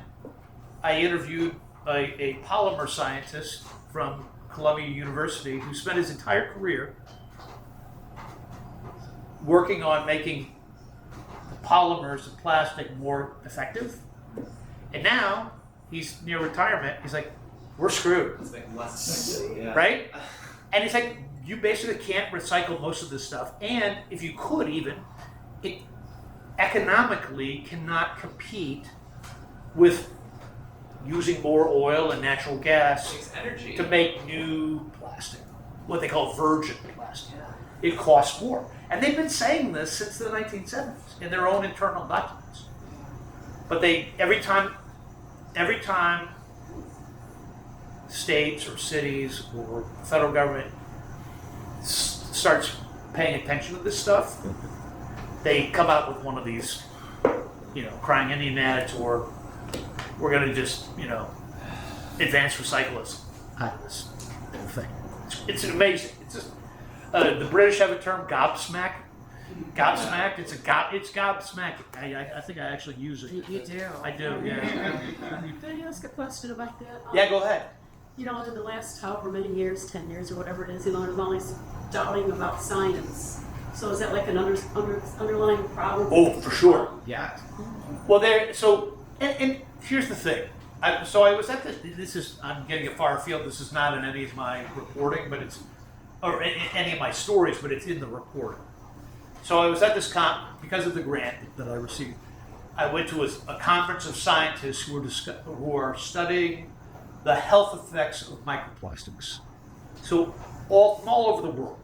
S2: I interviewed a polymer scientist from Columbia University who spent his entire career working on making polymers and plastic more effective. And now he's near retirement. He's like, we're screwed.
S5: It's like less effective, yeah.
S2: Right? And he's like, you basically can't recycle most of this stuff. And if you could even, it economically cannot compete with using more oil and natural gas
S5: It takes energy.
S2: to make new plastic, what they call virgin plastic. It costs more. And they've been saying this since the 1970s in their own internal documents. But every time states or cities or federal government starts paying attention to this stuff, they come out with one of these, Crying Indian ads, or we're going to just, advance recyclism out of this whole thing. It's amazing. It's just, the British have a term, gobsmack. Gobsmacked. It's gobsmacking. I think I actually use it.
S1: You do.
S2: I do. Yeah.
S7: Can I ask a question about that?
S2: Yeah. Go ahead.
S7: You know, in the last however many years, 10 years or whatever it is, you know, there's always doubting about science. So is that like an underlying problem?
S2: Oh, for sure.
S5: Yeah.
S2: Well, and here's the thing. I was at I'm getting a far field. This is not in any of my reporting, or in any of my stories, but it's in the report. So I was at this because of the grant that I received. I went to a conference of scientists who are studying the health effects of microplastics. So from all over the world.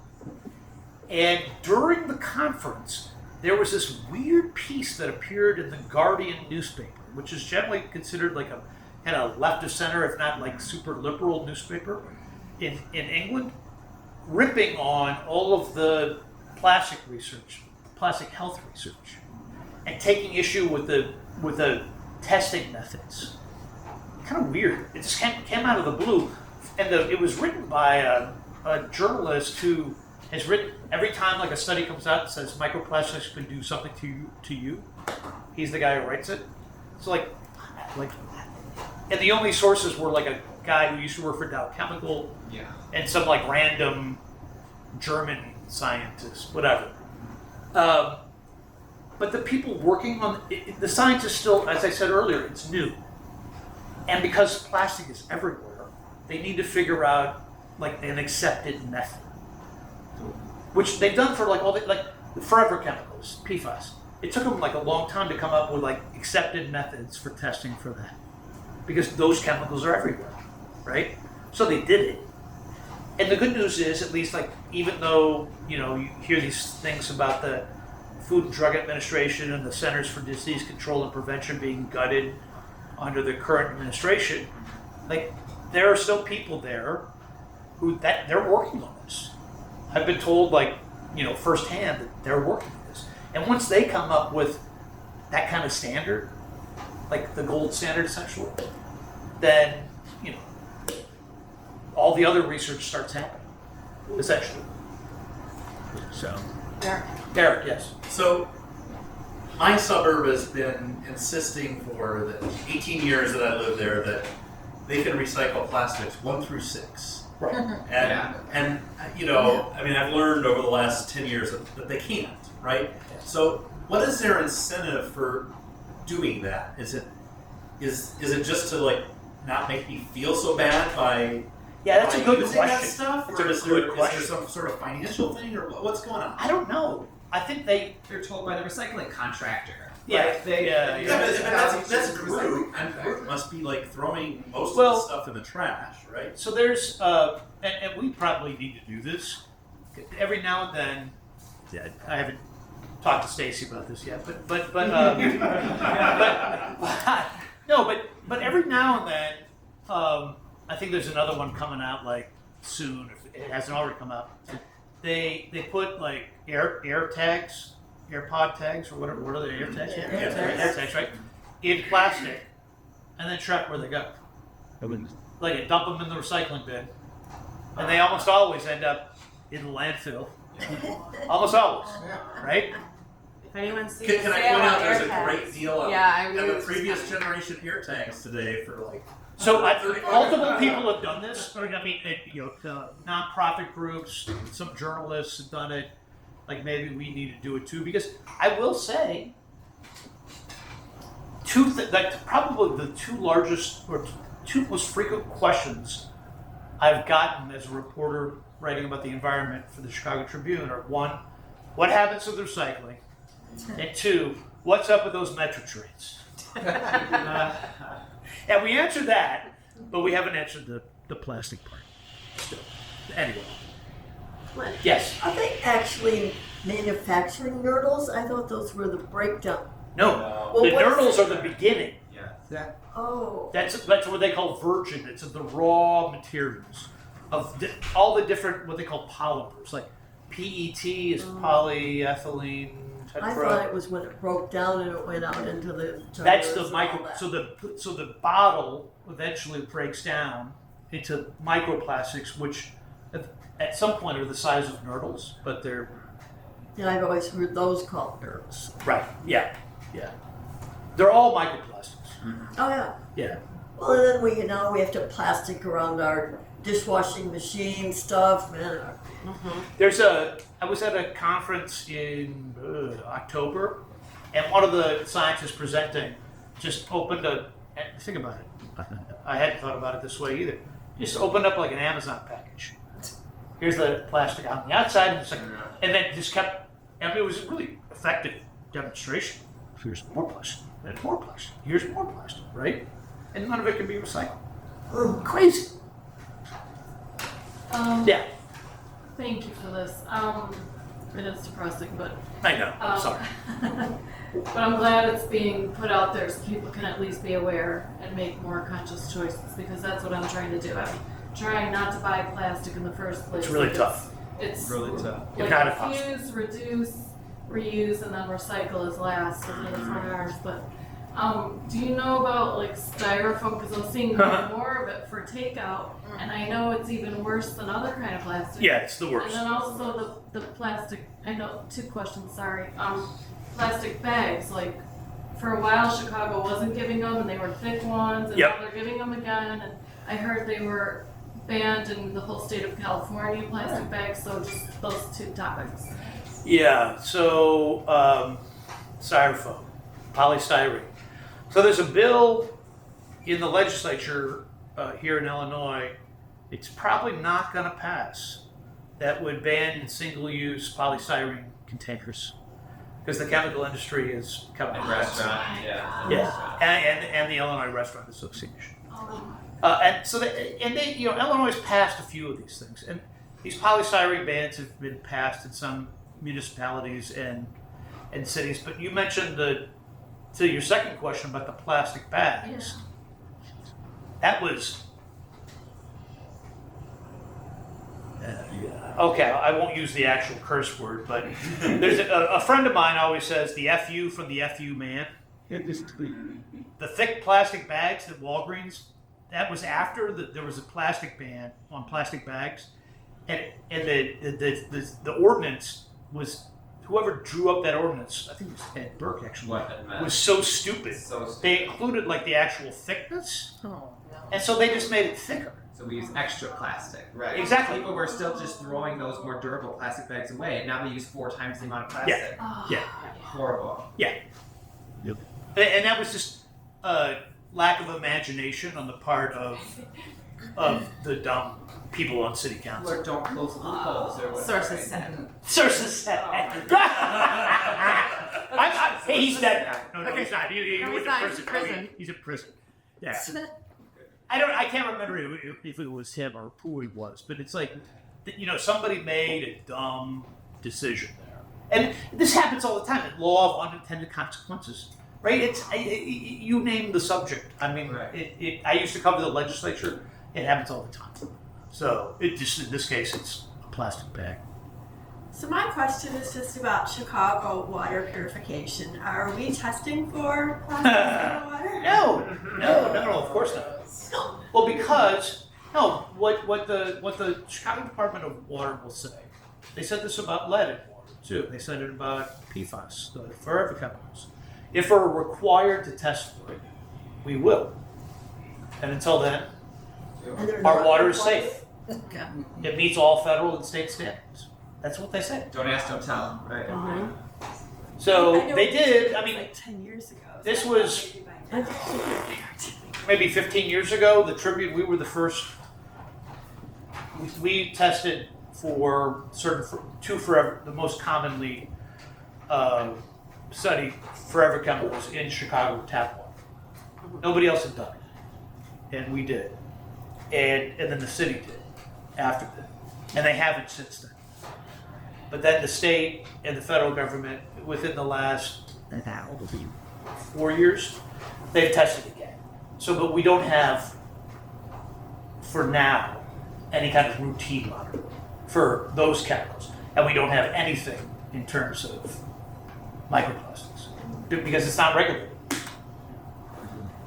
S2: And during the conference, there was this weird piece that appeared in the Guardian newspaper, which is generally considered like a kind of left of center, if not like super liberal newspaper in England, ripping on all of the plastic health research, and taking issue with the testing methods. Kind of weird. It just came out of the blue, and it was written by a journalist who has written every time like a study comes out that says microplastics could do something to you. He's the guy who writes it. So like, and the only sources were like a guy who used to work for Dow Chemical, and some like random German scientist, whatever. But the people working on the science is still, as I said earlier, it's new. And because plastic is everywhere, they need to figure out like an accepted method, which they've done for like the forever chemicals, PFAS. It took them like a long time to come up with like accepted methods for testing for that, because those chemicals are everywhere, right? So they did it. And the good news is, at least like, even though, you know, you hear these things about the Food and Drug Administration and the Centers for Disease Control and Prevention being gutted under the current administration, like there are still people there they're working on this. I've been told, like, you know, firsthand that they're working on this. And once they come up with that kind of standard, like the gold standard essentially, then, you know, all the other research starts happening, essentially. So, Derek, yes.
S3: So, my suburb has been insisting for the 18 years that I live there that they can recycle plastics 1 through 6.
S2: Right.
S3: And you know, I mean, I've learned over the last 10 years that they can't, right? So, what is their incentive for doing that? Is it just to like not make me feel so bad by
S2: that's a good
S3: using
S2: question.
S3: that stuff,
S2: It's
S3: or
S2: a
S3: is
S2: good
S3: there
S2: question.
S3: some sort of financial thing, or what's going on?
S2: I don't know. I think
S5: They're told by the recycling contractor.
S2: Yeah,
S5: Like, they,
S3: But that's Groot, and Groot must be like throwing most of the stuff in the trash, right?
S2: So there's, and we probably need to do this every now and then. Yeah, I haven't talked to Stacy about this yet, but every now and then, I think there's another one coming out like soon. If it hasn't already come out. They put like air tags, AirPod tags, or whatever. What are they? Air tags? Air tags, right? In plastic, and then track where they go. Like you dump them in the recycling bin, and they almost always end up in the landfill. Almost always, right?
S1: If anyone sees
S3: Can I point out there's a great deal of the previous
S1: just
S3: generation air tags today for like.
S2: So multiple people have done this. I mean, nonprofit groups, some journalists have done it. Like maybe we need to do it too, because I will say, probably the two largest or two most frequent questions I've gotten as a reporter writing about the environment for the Chicago Tribune are: one, what happens with recycling? And two, what's up with those metro trains? And we answered that, but we haven't answered the plastic part. Still. Anyway. Yes.
S8: Are they actually manufacturing nurdles? I thought those were the breakdown.
S2: No.
S8: Well,
S2: The
S8: what is
S2: nurdles
S8: it?
S2: are the beginning.
S8: Oh.
S2: That's what they call virgin. It's the raw materials of all the different, what they call polymers. Like PET is polyethylene tetra.
S8: I thought it was when it broke down and it went out into the.
S2: That's the
S8: tires and
S2: micro.
S8: all that.
S2: So the bottle eventually breaks down into microplastics, which at some point are the size of nurdles, but they're
S8: And I've always heard those called nurdles.
S2: Right. Yeah. Yeah. They're all microplastics.
S8: Oh, yeah.
S2: Yeah.
S8: Well, and then we have to plastic around our dishwashing machine stuff, man.
S2: I was at a conference in October, and one of the scientists presenting just opened think about it. I hadn't thought about it this way either. Just opened up like an Amazon package. Here's the plastic on the outside, and then just kept. I mean, it was a really effective demonstration. Here's more plastic, and more plastic. Here's more plastic, right? And none of it can be recycled. Crazy. Yeah,
S9: Thank you for this. It is depressing, but
S2: I know. I'm sorry.
S9: but I'm glad it's being put out there so people can at least be aware and make more conscious choices, because that's what I'm trying to do. I'm trying not to buy plastic in the first place.
S2: It's really tough.
S9: It's
S6: Really tough.
S9: like
S2: Not impossible.
S9: refuse, reduce, reuse, and then recycle is last. Those are the 4 R's. But do you know about like styrofoam? Because I'm seeing more of it for takeout, and I know it's even worse than other kind of plastic.
S2: Yeah, it's the worst.
S9: And then also the plastic. I know 2 questions. Sorry. Plastic bags. Like for a while, Chicago wasn't giving them, and they were thick ones, and
S2: Yep.
S9: now they're giving them again. And I heard they were banned in the whole state of California, plastic bags. So just those 2 topics.
S2: Yeah, so styrofoam, polystyrene. So there's a bill in the legislature here in Illinois. It's probably not going to pass. That would ban single-use polystyrene containers because the chemical industry is coming.
S5: And restaurant, yeah.
S2: Yeah, and the Illinois Restaurant Association. And so they, Illinois has passed a few of these things, and these polystyrene bans have been passed in some municipalities and cities. But you mentioned to your second question about the plastic bags. That was okay. I won't use the actual curse word, but there's a friend of mine always says the "fu" from the "fu man." The thick plastic bags at Walgreens. That was after there was a plastic ban on plastic bags, and the ordinance was, whoever drew up that ordinance, I think it was Ed Burke actually, was so stupid. They included like the actual thickness, and so they just made it thicker.
S5: So we use extra plastic, right?
S2: Exactly.
S5: People were still just throwing those more durable plastic bags away, and now they use 4 times the amount of plastic.
S2: Yeah.
S5: Horrible.
S2: Yeah. Yep. And that was just lack of imagination on the part of the dumb people on city council.
S5: Or don't close the loopholes or whatever.
S1: Sources said.
S2: Sources said. Hey, he's dead now. No, he's not. He went to
S1: He's in
S2: prison.
S1: prison.
S2: He's in prison. Yeah. I can't remember if it was him or who he was, but it's like, somebody made a dumb decision there, and this happens all the time. Law of unintended consequences, right? You name the subject. I mean,
S5: Right.
S2: I used to cover the legislature. It happens all the time. So in this case, it's a plastic bag.
S10: So my question is just about Chicago water purification. Are we testing for plastic in the water?
S2: No, of course not. Well, because what the Chicago Department of Water will say, they said this about lead in water too. They said it about PFAS, the forever chemicals. If we're required to test for it, we will. And until then, our water is safe. It meets all federal and state standards. That's what they say.
S5: Don't ask, don't tell, right?
S2: So
S10: I know
S2: they did. I
S10: it was
S2: mean,
S10: like 10 years ago.
S2: this was maybe 15 years ago. The Tribune, we were the first. We tested for the most commonly studied forever chemicals in Chicago tap water. Nobody else had done it, and we did, and then the city did after that, and they haven't since then. But then the state and the federal government, within the last 4 years, they've tested again. So, but we don't have, for now, any kind of routine monitoring for those chemicals, and we don't have anything in terms of microplastics because it's not regulated.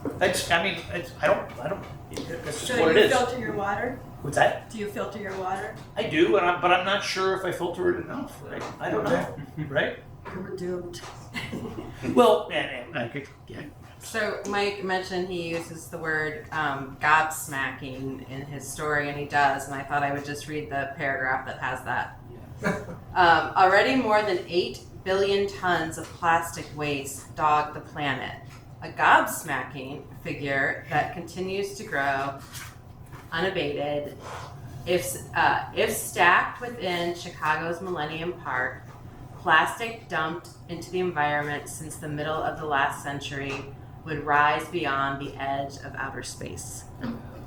S2: I don't. That's just
S10: So
S2: what
S10: you
S2: it is.
S10: filter your water?
S2: What's that?
S10: Do you filter your water?
S2: I do, but I'm not sure if I filter it enough. Right? I don't know. Right?
S8: We're doomed.
S2: Well, and I could, yeah.
S1: So Mike mentioned he uses the word gobsmacking in his story, and he does, and I thought I would just read the paragraph that has that. Already more than 8 billion tons of plastic waste dog the planet. A gobsmacking figure that continues to grow unabated. If stacked within Chicago's Millennium Park, plastic dumped into the environment since the middle of the last century would rise beyond the edge of outer space.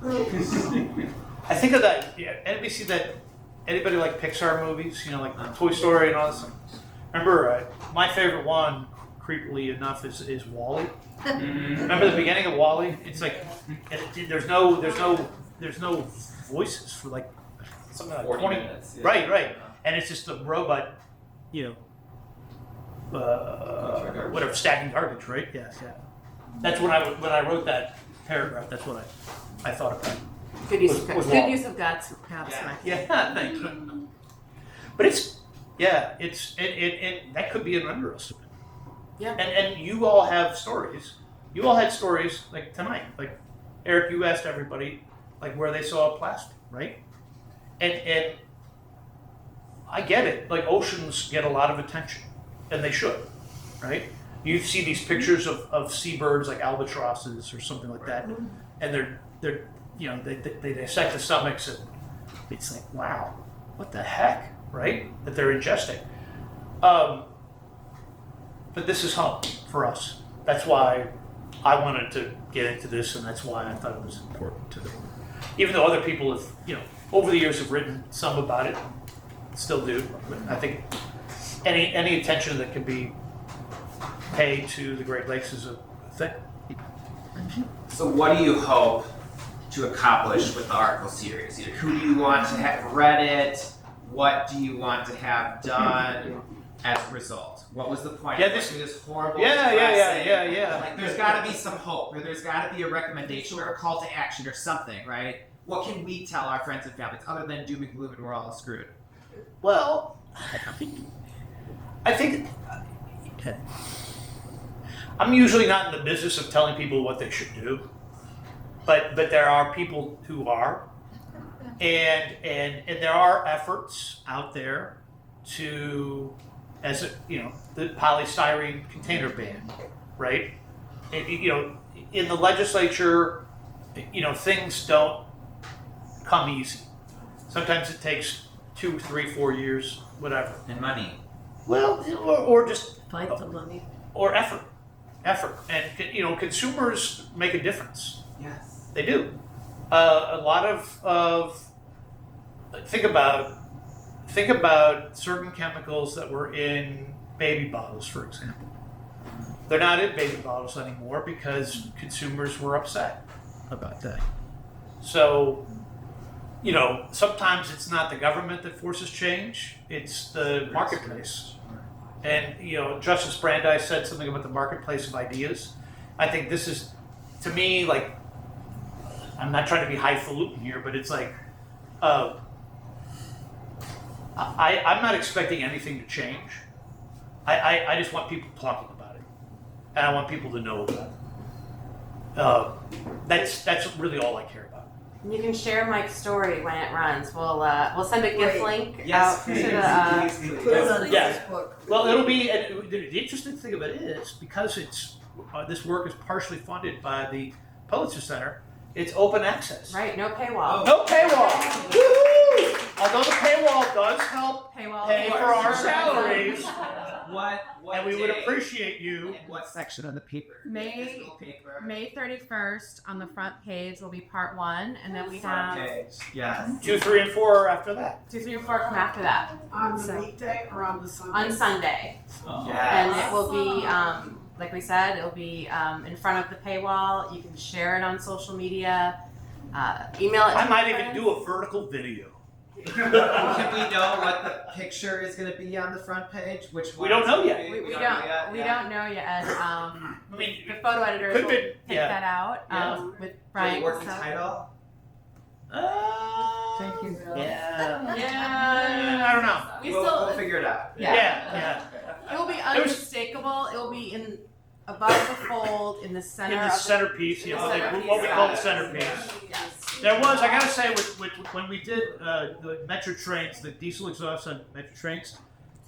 S2: I think of that. Yeah, anybody see that? Anybody like Pixar movies? You know, like Toy Story and all this. Remember, my favorite one, creepily enough, is WALL-E. Remember the beginning of WALL-E? It's like there's no voices for like something like 20
S5: minutes. Yeah.
S2: Right, and it's just a robot, whatever, stacking garbage, right? Yeah. That's when I wrote that paragraph. That's what I thought about.
S1: Good use
S2: Was
S1: of
S2: wrong.
S1: gobsmacking.
S2: Yeah, thank you. But it's that could be an underestimate.
S1: Yeah.
S2: And you all have stories. You all had stories like tonight. Like Eric, you asked everybody like where they saw plastic, right? And I get it. Like oceans get a lot of attention, and they should, right? You see these pictures of seabirds like albatrosses or something like that, and they're they dissect the stomachs, and it's like, wow, what the heck, right? That they're ingesting. But this is home for us. That's why I wanted to get into this, and that's why I thought it was important to them. Even though other people have, over the years have written some about it, still do. But I think any attention that can be paid to the Great Lakes is a thing.
S5: So what do you hope to accomplish with the article series? Who do you want to have read it? What do you want to have done as a result? What was the point?
S2: Yeah,
S5: of this horrible depressing-
S2: yeah.
S5: Like, there's got to be some hope, or there's got to be a recommendation or a call to action or something, right? What can we tell our friends and families other than doom and gloom and we're all screwed?
S2: Well, I think I'm usually not in the business of telling people what they should do, but there are people who are, and there are efforts out there to, the polystyrene container ban, right? In the legislature, things don't come easy. Sometimes it takes 2, 3, 4 years, whatever.
S5: And money.
S2: Well, or just
S8: Fight the money.
S2: or effort, and consumers make a difference.
S5: Yes.
S2: They do. A lot of think about certain chemicals that were in baby bottles, for example. They're not in baby bottles anymore because consumers were upset about that. So, sometimes it's not the government that forces change; it's the marketplace. And Justice Brandeis said something about the marketplace of ideas. I think this is, to me, like, I'm not trying to be highfalutin here, but it's like, I'm not expecting anything to change. I just want people talking about it, and I want people to know about it. That's really all I care about.
S1: You can share Mike's story when it runs. We'll send a gift link
S5: Yes,
S1: out to
S5: please.
S1: the.
S8: Put it on
S2: Yeah.
S8: Facebook.
S2: Well, it'll be. The interesting thing about it is because it's this work is partially funded by the Pulitzer Center. It's open access.
S1: Right, no paywall.
S2: No paywall. Woohoo! Although the paywall does help
S1: Paywall.
S2: pay for our salaries,
S5: What
S2: and we would
S5: day
S2: appreciate you.
S5: and what section on the paper?
S1: May-
S5: Physical paper.
S1: May 31st on the front page will be part 1, and then we
S5: Front
S1: have
S5: page. Yes.
S2: 2, 3, and 4 are after that.
S1: 2, 3, and 4 come after that
S7: On the weekday or on the Sunday?
S1: on Sunday,
S5: Yes.
S1: and it will be like we said, it'll be in front of the paywall. You can share it on social media, email it. To
S2: I might
S1: your
S2: even
S1: friends.
S2: do a vertical video.
S5: Can we know what the picture is going to be on the front page? Which
S2: We
S5: one
S2: don't
S5: it's
S2: know
S5: gonna
S2: yet.
S5: be?
S1: We
S5: don't
S1: don't
S5: know yet.
S1: we
S5: Yeah.
S1: don't know yet.
S2: I mean,
S1: The photo editors
S2: Could
S1: will
S2: be-
S1: pick
S2: yeah.
S1: that out
S2: Yeah.
S1: with
S5: Great
S1: Brian.
S5: working
S1: so-
S5: title. Thank you.
S2: Yeah. I don't know.
S5: We'll figure it out.
S2: Yeah.
S1: It will be unmistakable. It will be in above the fold in the center.
S2: In the centerpiece,
S1: the
S2: what
S1: centerpiece.
S2: we call the centerpiece.
S1: Yes.
S2: There was, I gotta say, when we did the Metro trains, the diesel exhaust on Metro trains,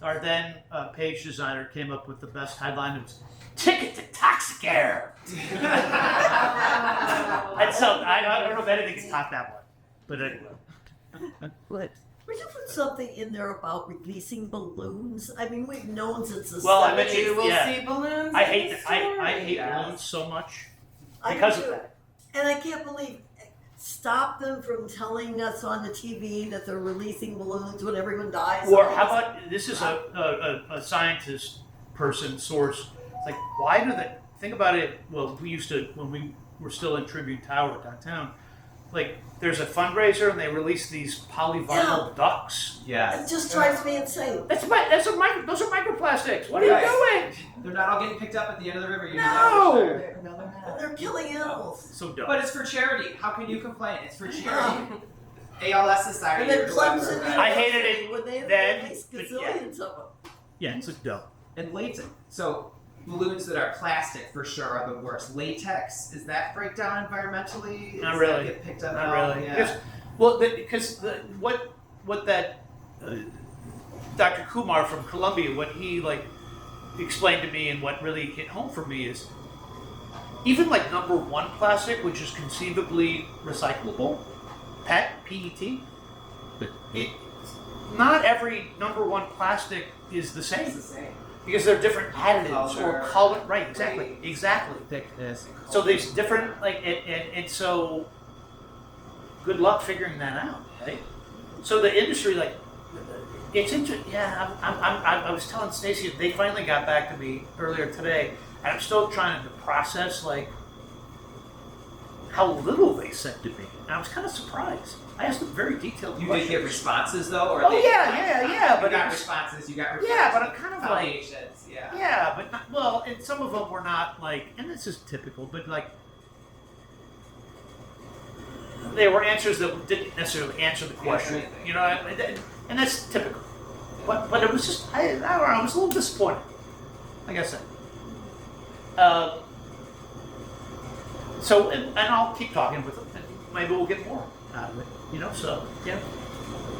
S2: our then page designer came up with the best headline. It was "Ticket to Toxic Air." And so I don't know if anything can top that one, but anyway.
S8: Would you put something in there about releasing balloons? I mean, we've known since the
S2: Well, I
S8: 70s.
S2: bet
S1: You will
S2: yeah.
S1: see balloons.
S2: I
S1: in
S2: hate
S1: the
S2: that. I
S1: story.
S2: hate
S5: Yes.
S2: balloons so much
S8: I
S2: because
S8: do
S2: of
S8: too.
S2: that.
S8: And I can't believe, stop them from telling us on the TV that they're releasing balloons when everyone dies.
S2: Or
S8: and all
S2: how
S8: this.
S2: about this is a scientist person source. It's like, why do they think about it? Well, we used to when we were still in Tribune Tower downtown. Like, there's a fundraiser and they release these polyvinyl ducks.
S5: Yeah.
S8: It just drives me insane.
S2: Those are microplastics. What are
S5: Right.
S2: you doing?
S5: They're not all getting picked up at the end of the river. You
S2: No!
S5: know for sure.
S8: And they're killing animals.
S2: So dumb.
S5: But it's for charity. How can you complain? It's for charity. ALS Society.
S8: And then
S5: or whoever.
S8: Clemson
S2: I hated it
S8: when they
S2: then,
S8: released
S2: but
S8: gazillions of them.
S2: Yeah, it's a dumb.
S5: And latex. So balloons that are plastic for sure are the worst. Latex, is that breakdown environmentally?
S2: Not
S5: Does
S2: really.
S5: That get picked up
S2: Not
S5: at all?
S2: really.
S5: Yeah.
S2: Because what that Dr. Kumar from Columbia, what he explained to me, and what really hit home for me is even number one plastic, which is conceivably recyclable, PET, not every number one plastic is the same.
S5: It's the same.
S2: Because they're different additives or
S5: Color.
S2: color. Right, exactly.
S5: Thickness.
S2: So there's different and so good luck figuring that out, right? So the industry it's interesting. Yeah, I was telling Stacy they finally got back to me earlier today, and I'm still trying to process how little they said to me, and I was kind of surprised. I asked them very detailed
S5: You
S2: questions.
S5: did get responses though, or
S2: Oh
S5: they,
S2: yeah,
S5: You
S2: but
S5: got
S2: it was-
S5: responses. You got
S2: yeah, but I'm kind of
S5: foundations. Yeah.
S2: yeah, but not, well, and some of them were not and this is typical, but they were answers that didn't necessarily answer the question,
S5: anything.
S2: you know, and that's typical. But it was just I don't know, I was a little disappointed, like I said. So and I'll keep talking with them, and maybe we'll get more out of it, you know. So yeah.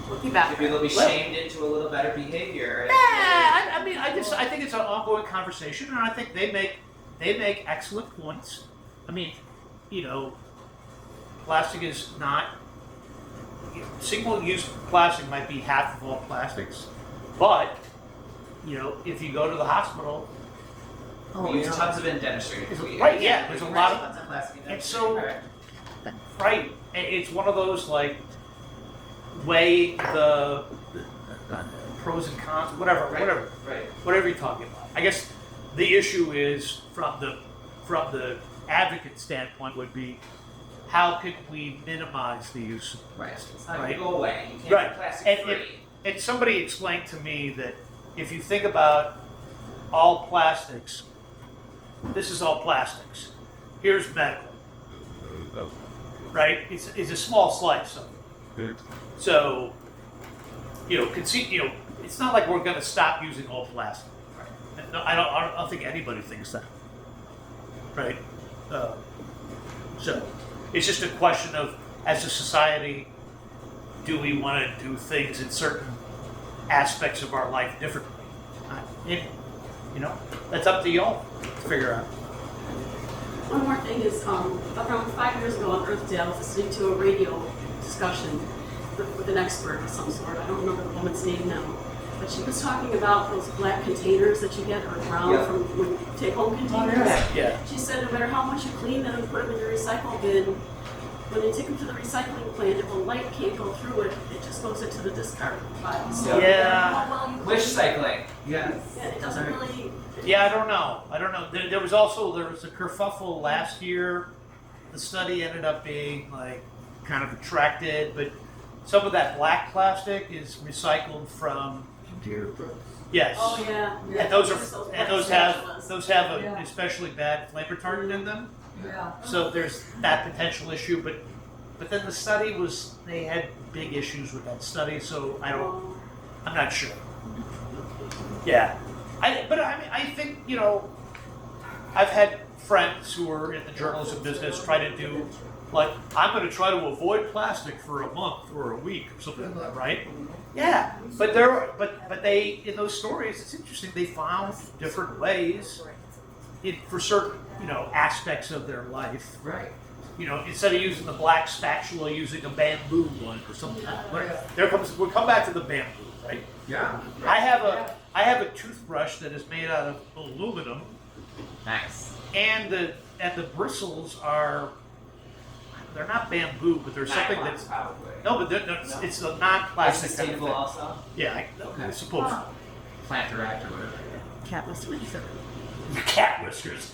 S1: We'll be back.
S5: Maybe they'll be
S2: Well-
S5: shamed into a little better behavior.
S2: Yeah, I think it's an ongoing conversation, and I think they make excellent points. I mean, plastic is not single-use plastic might be half of all plastics, but if you go to the hospital,
S5: We use tons of it in dentistry.
S2: Right, yeah, there's a lot of-
S5: tons of plastic in
S2: and
S5: dentistry.
S2: so
S5: right.
S2: right, and it's one of those weigh the pros and cons, whatever.
S5: Right.
S2: Whatever you're talking about. I guess the issue is from the advocate standpoint would be how could we minimize the use of
S5: Right.
S2: plastic?
S5: It's not
S2: Right.
S5: gonna go away. You can't
S2: Right.
S5: be plastic
S2: And
S5: free.
S2: And somebody explained to me that if you think about all plastics, this is all plastics. Here's medical. Right? It's a small slice of it. So, it's not like we're going to stop using all plastic. Right. No, I don't think anybody thinks that. Right? So, it's just a question of, as a society, do we want to do things in certain aspects of our life differently? That's up to y'all to figure out.
S7: One more thing is, around 5 years ago on Earth Day, I was listening to a radio discussion with an expert of some sort. I don't remember the woman's name now. But she was talking about those black containers that you get or brown
S5: Yeah.
S7: from take-home containers.
S2: Yeah.
S7: She said no matter how much you clean them and put them in your recycle bin, when they take them to the recycling plant, if a light can't go through it, it just goes into the discard pile. So
S2: Yeah.
S7: how well you
S5: Wish
S7: clean-
S5: cycling. Yeah.
S7: Yeah, it doesn't really.
S2: Yeah, I don't know. There was a kerfuffle last year. The study ended up being kind of retracted, but some of that black plastic is recycled from. Yes.
S7: Oh yeah.
S2: And those
S7: There's
S2: have
S7: black
S2: an especially bad flame retardant in them.
S8: Yeah.
S2: So there's that potential issue, but but then the study they had big issues with that study, so I'm not sure. Yeah, I think, I've had friends who are in the journalism business try to do, like, I'm going to try to avoid plastic for a month or a week or something like that, right? Yeah, but they, in those stories, it's interesting, they found different ways for certain, aspects of their life.
S5: Right.
S2: Instead of using the black spatula, using a bamboo one or something. We'll come back to the bamboo, right?
S5: Yeah.
S2: I have a toothbrush that is made out of aluminum.
S5: Nice.
S2: And the bristles they're not bamboo, but they're something that's
S5: probably.
S2: no, but it's a non-plastic.
S5: Sustainable also.
S2: Yeah, I suppose.
S5: Plant direct or whatever.
S8: Cat whiskers.
S2: Cat whiskers.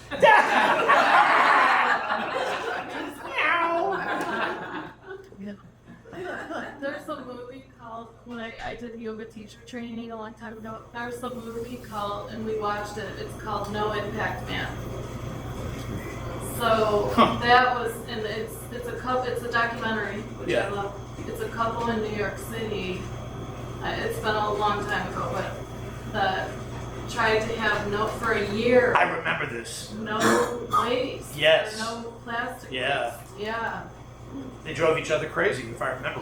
S9: There's a movie called, when I did yoga teacher training a long time ago, there's a movie called, and we watched it, it's called No Impact Man. So that was, and it's a documentary, which I love. It's a couple in New York City. It's been a long time ago, but that tried to have for a year.
S2: I remember this.
S9: No waste.
S2: Yes.
S9: No plastic.
S2: Yeah.
S9: Waste. Yeah.
S2: They drove each other crazy, if I remember.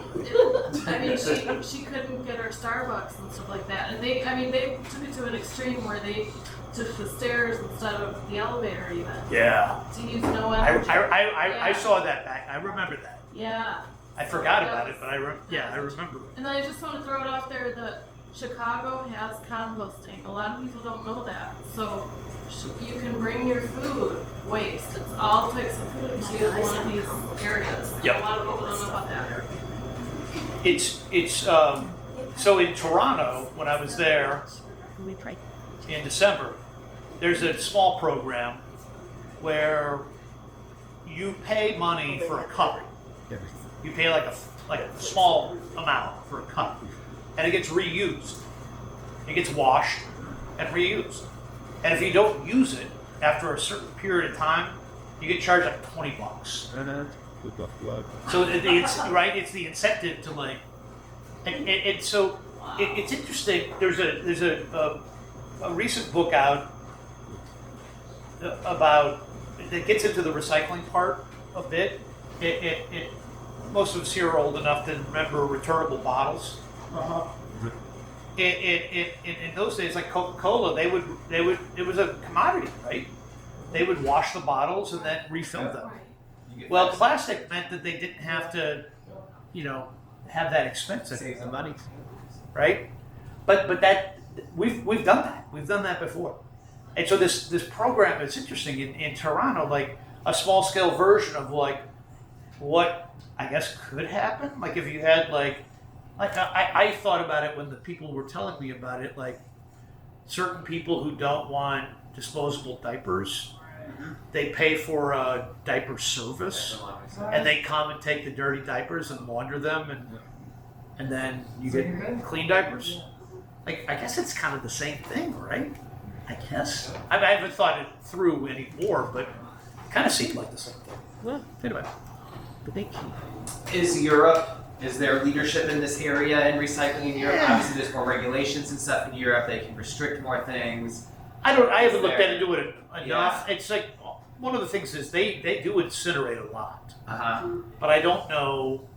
S9: I mean, she couldn't get her Starbucks and stuff like that, and they took it to an extreme where they took the stairs instead of the elevator even.
S2: Yeah.
S9: To use no energy.
S2: I saw that back. I remember that.
S9: Yeah.
S2: I forgot about it, but I remember it.
S9: And I just want to throw it out there that Chicago has composting. A lot of people don't know that. So you can bring your food waste. It's all types of food to one of these areas.
S2: Yep.
S9: A lot of people don't know about that.
S2: It's so in Toronto, when I was there in December, there's a small program where you pay money for a cup. You pay like a small amount for a cup, and it gets reused. It gets washed and reused. And if you don't use it after a certain period of time, you get charged like $20. So it's right. It's the incentive to like, and so it's interesting. There's a recent book out about that gets into the recycling part a bit. Most of us here are old enough to remember returnable bottles. In those days, like Coca-Cola, they would it was a commodity, right? They would wash the bottles and then refill them. Well, plastic meant that they didn't have to, have that expense.
S5: Save the money.
S2: Right? But that we've done that. We've done that before. And so this program is interesting in Toronto, like a small scale version of like what I guess could happen. Like if you had like I thought about it when the people were telling me about it, like certain people who don't want disposable diapers, they pay for a diaper service, and they come and take the dirty diapers and launder them, and then you get clean diapers. Like I guess it's kind of the same thing, right? I guess I haven't thought it through anymore, but it kind of seemed like the same thing. Well, anyway.
S5: Is there leadership in this area in recycling in Europe?
S2: Yeah.
S5: Obviously, there's more regulations and stuff in Europe. They can restrict more things.
S2: I haven't looked into it enough. Yeah. It's like one of the things is they do incinerate a lot, but I don't know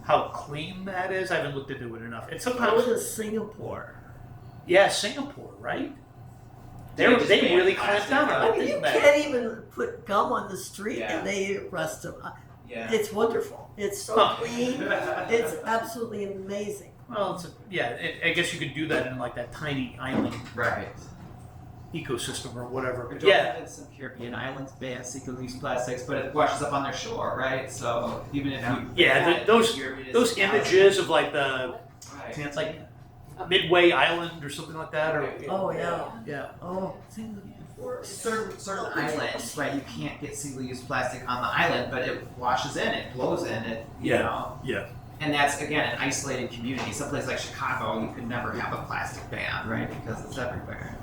S2: how clean that is. I haven't looked into it enough. And sometimes
S8: in Singapore.
S2: Yeah, Singapore, right? They really clamped down on it.
S8: You can't even put gum on the street and they arrest them.
S5: Yeah.
S8: It's wonderful. It's so clean. It's absolutely amazing.
S2: Well, I guess you could do that in like that tiny island ecosystem or whatever. But
S5: in some Caribbean islands ban single-use plastics, but it washes up on their shore, right? So even if you
S2: those images of like the it's like Midway Island or something like that, or
S5: certain islands, right? You can't get single-use plastic on the island, but it washes in, it blows in, it you know.
S2: Yeah.
S5: And that's again an isolated community. Someplace like Chicago, you could never have a plastic ban, right? Because it's everywhere.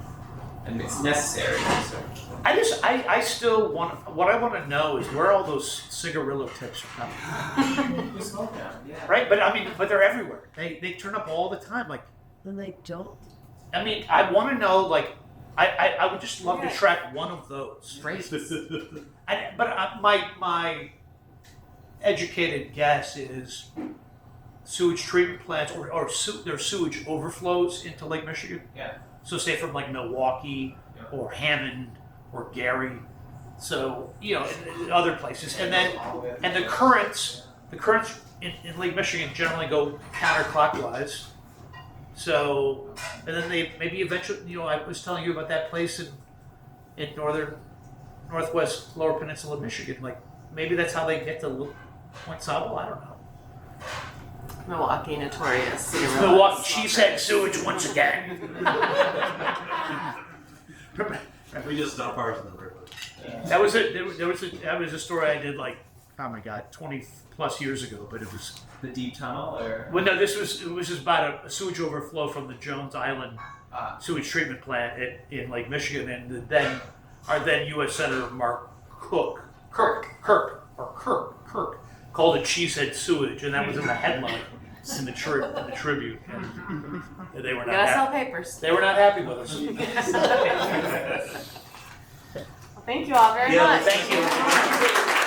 S5: and it's necessary. So.
S2: I still want, what I want to know is where all those cigarillo tips are coming
S5: We smoke them, yeah.
S2: from. Right? But I mean, but they're everywhere. They turn up all the time. Like,
S8: Then they don't.
S2: I mean, I want to know, like, I would just love to track one of those.
S5: Right.
S2: But my educated guess is sewage treatment plants or their sewage overflows into Lake Michigan.
S5: Yeah.
S2: So say from like Milwaukee or Hammond or Gary. So, you know, in other places. And the currents in Lake Michigan generally go counterclockwise. So, and then they maybe eventually, you know, I was telling you about that place in northwest lower peninsula of Michigan. Like, maybe that's how they get to Point Sable. I don't know.
S1: Milwaukee, notorious.
S2: Milwaukee cheesehead sewage once again.
S3: We just dump ours in the river.
S2: That was a story I did like, oh my god, 20 plus years ago. But it was
S5: The deep tunnel, or
S2: well, no, it was just about a sewage overflow from the Jones Island sewage treatment plant in Lake Michigan, and then our then U.S. Senator Mark Kirk called it cheesehead sewage, and that was in the headline in the Tribune. And they were not
S1: Gotta sell
S2: happy.
S1: papers.
S2: They were not happy with us.
S1: Well, thank you all very much.
S2: Thank you.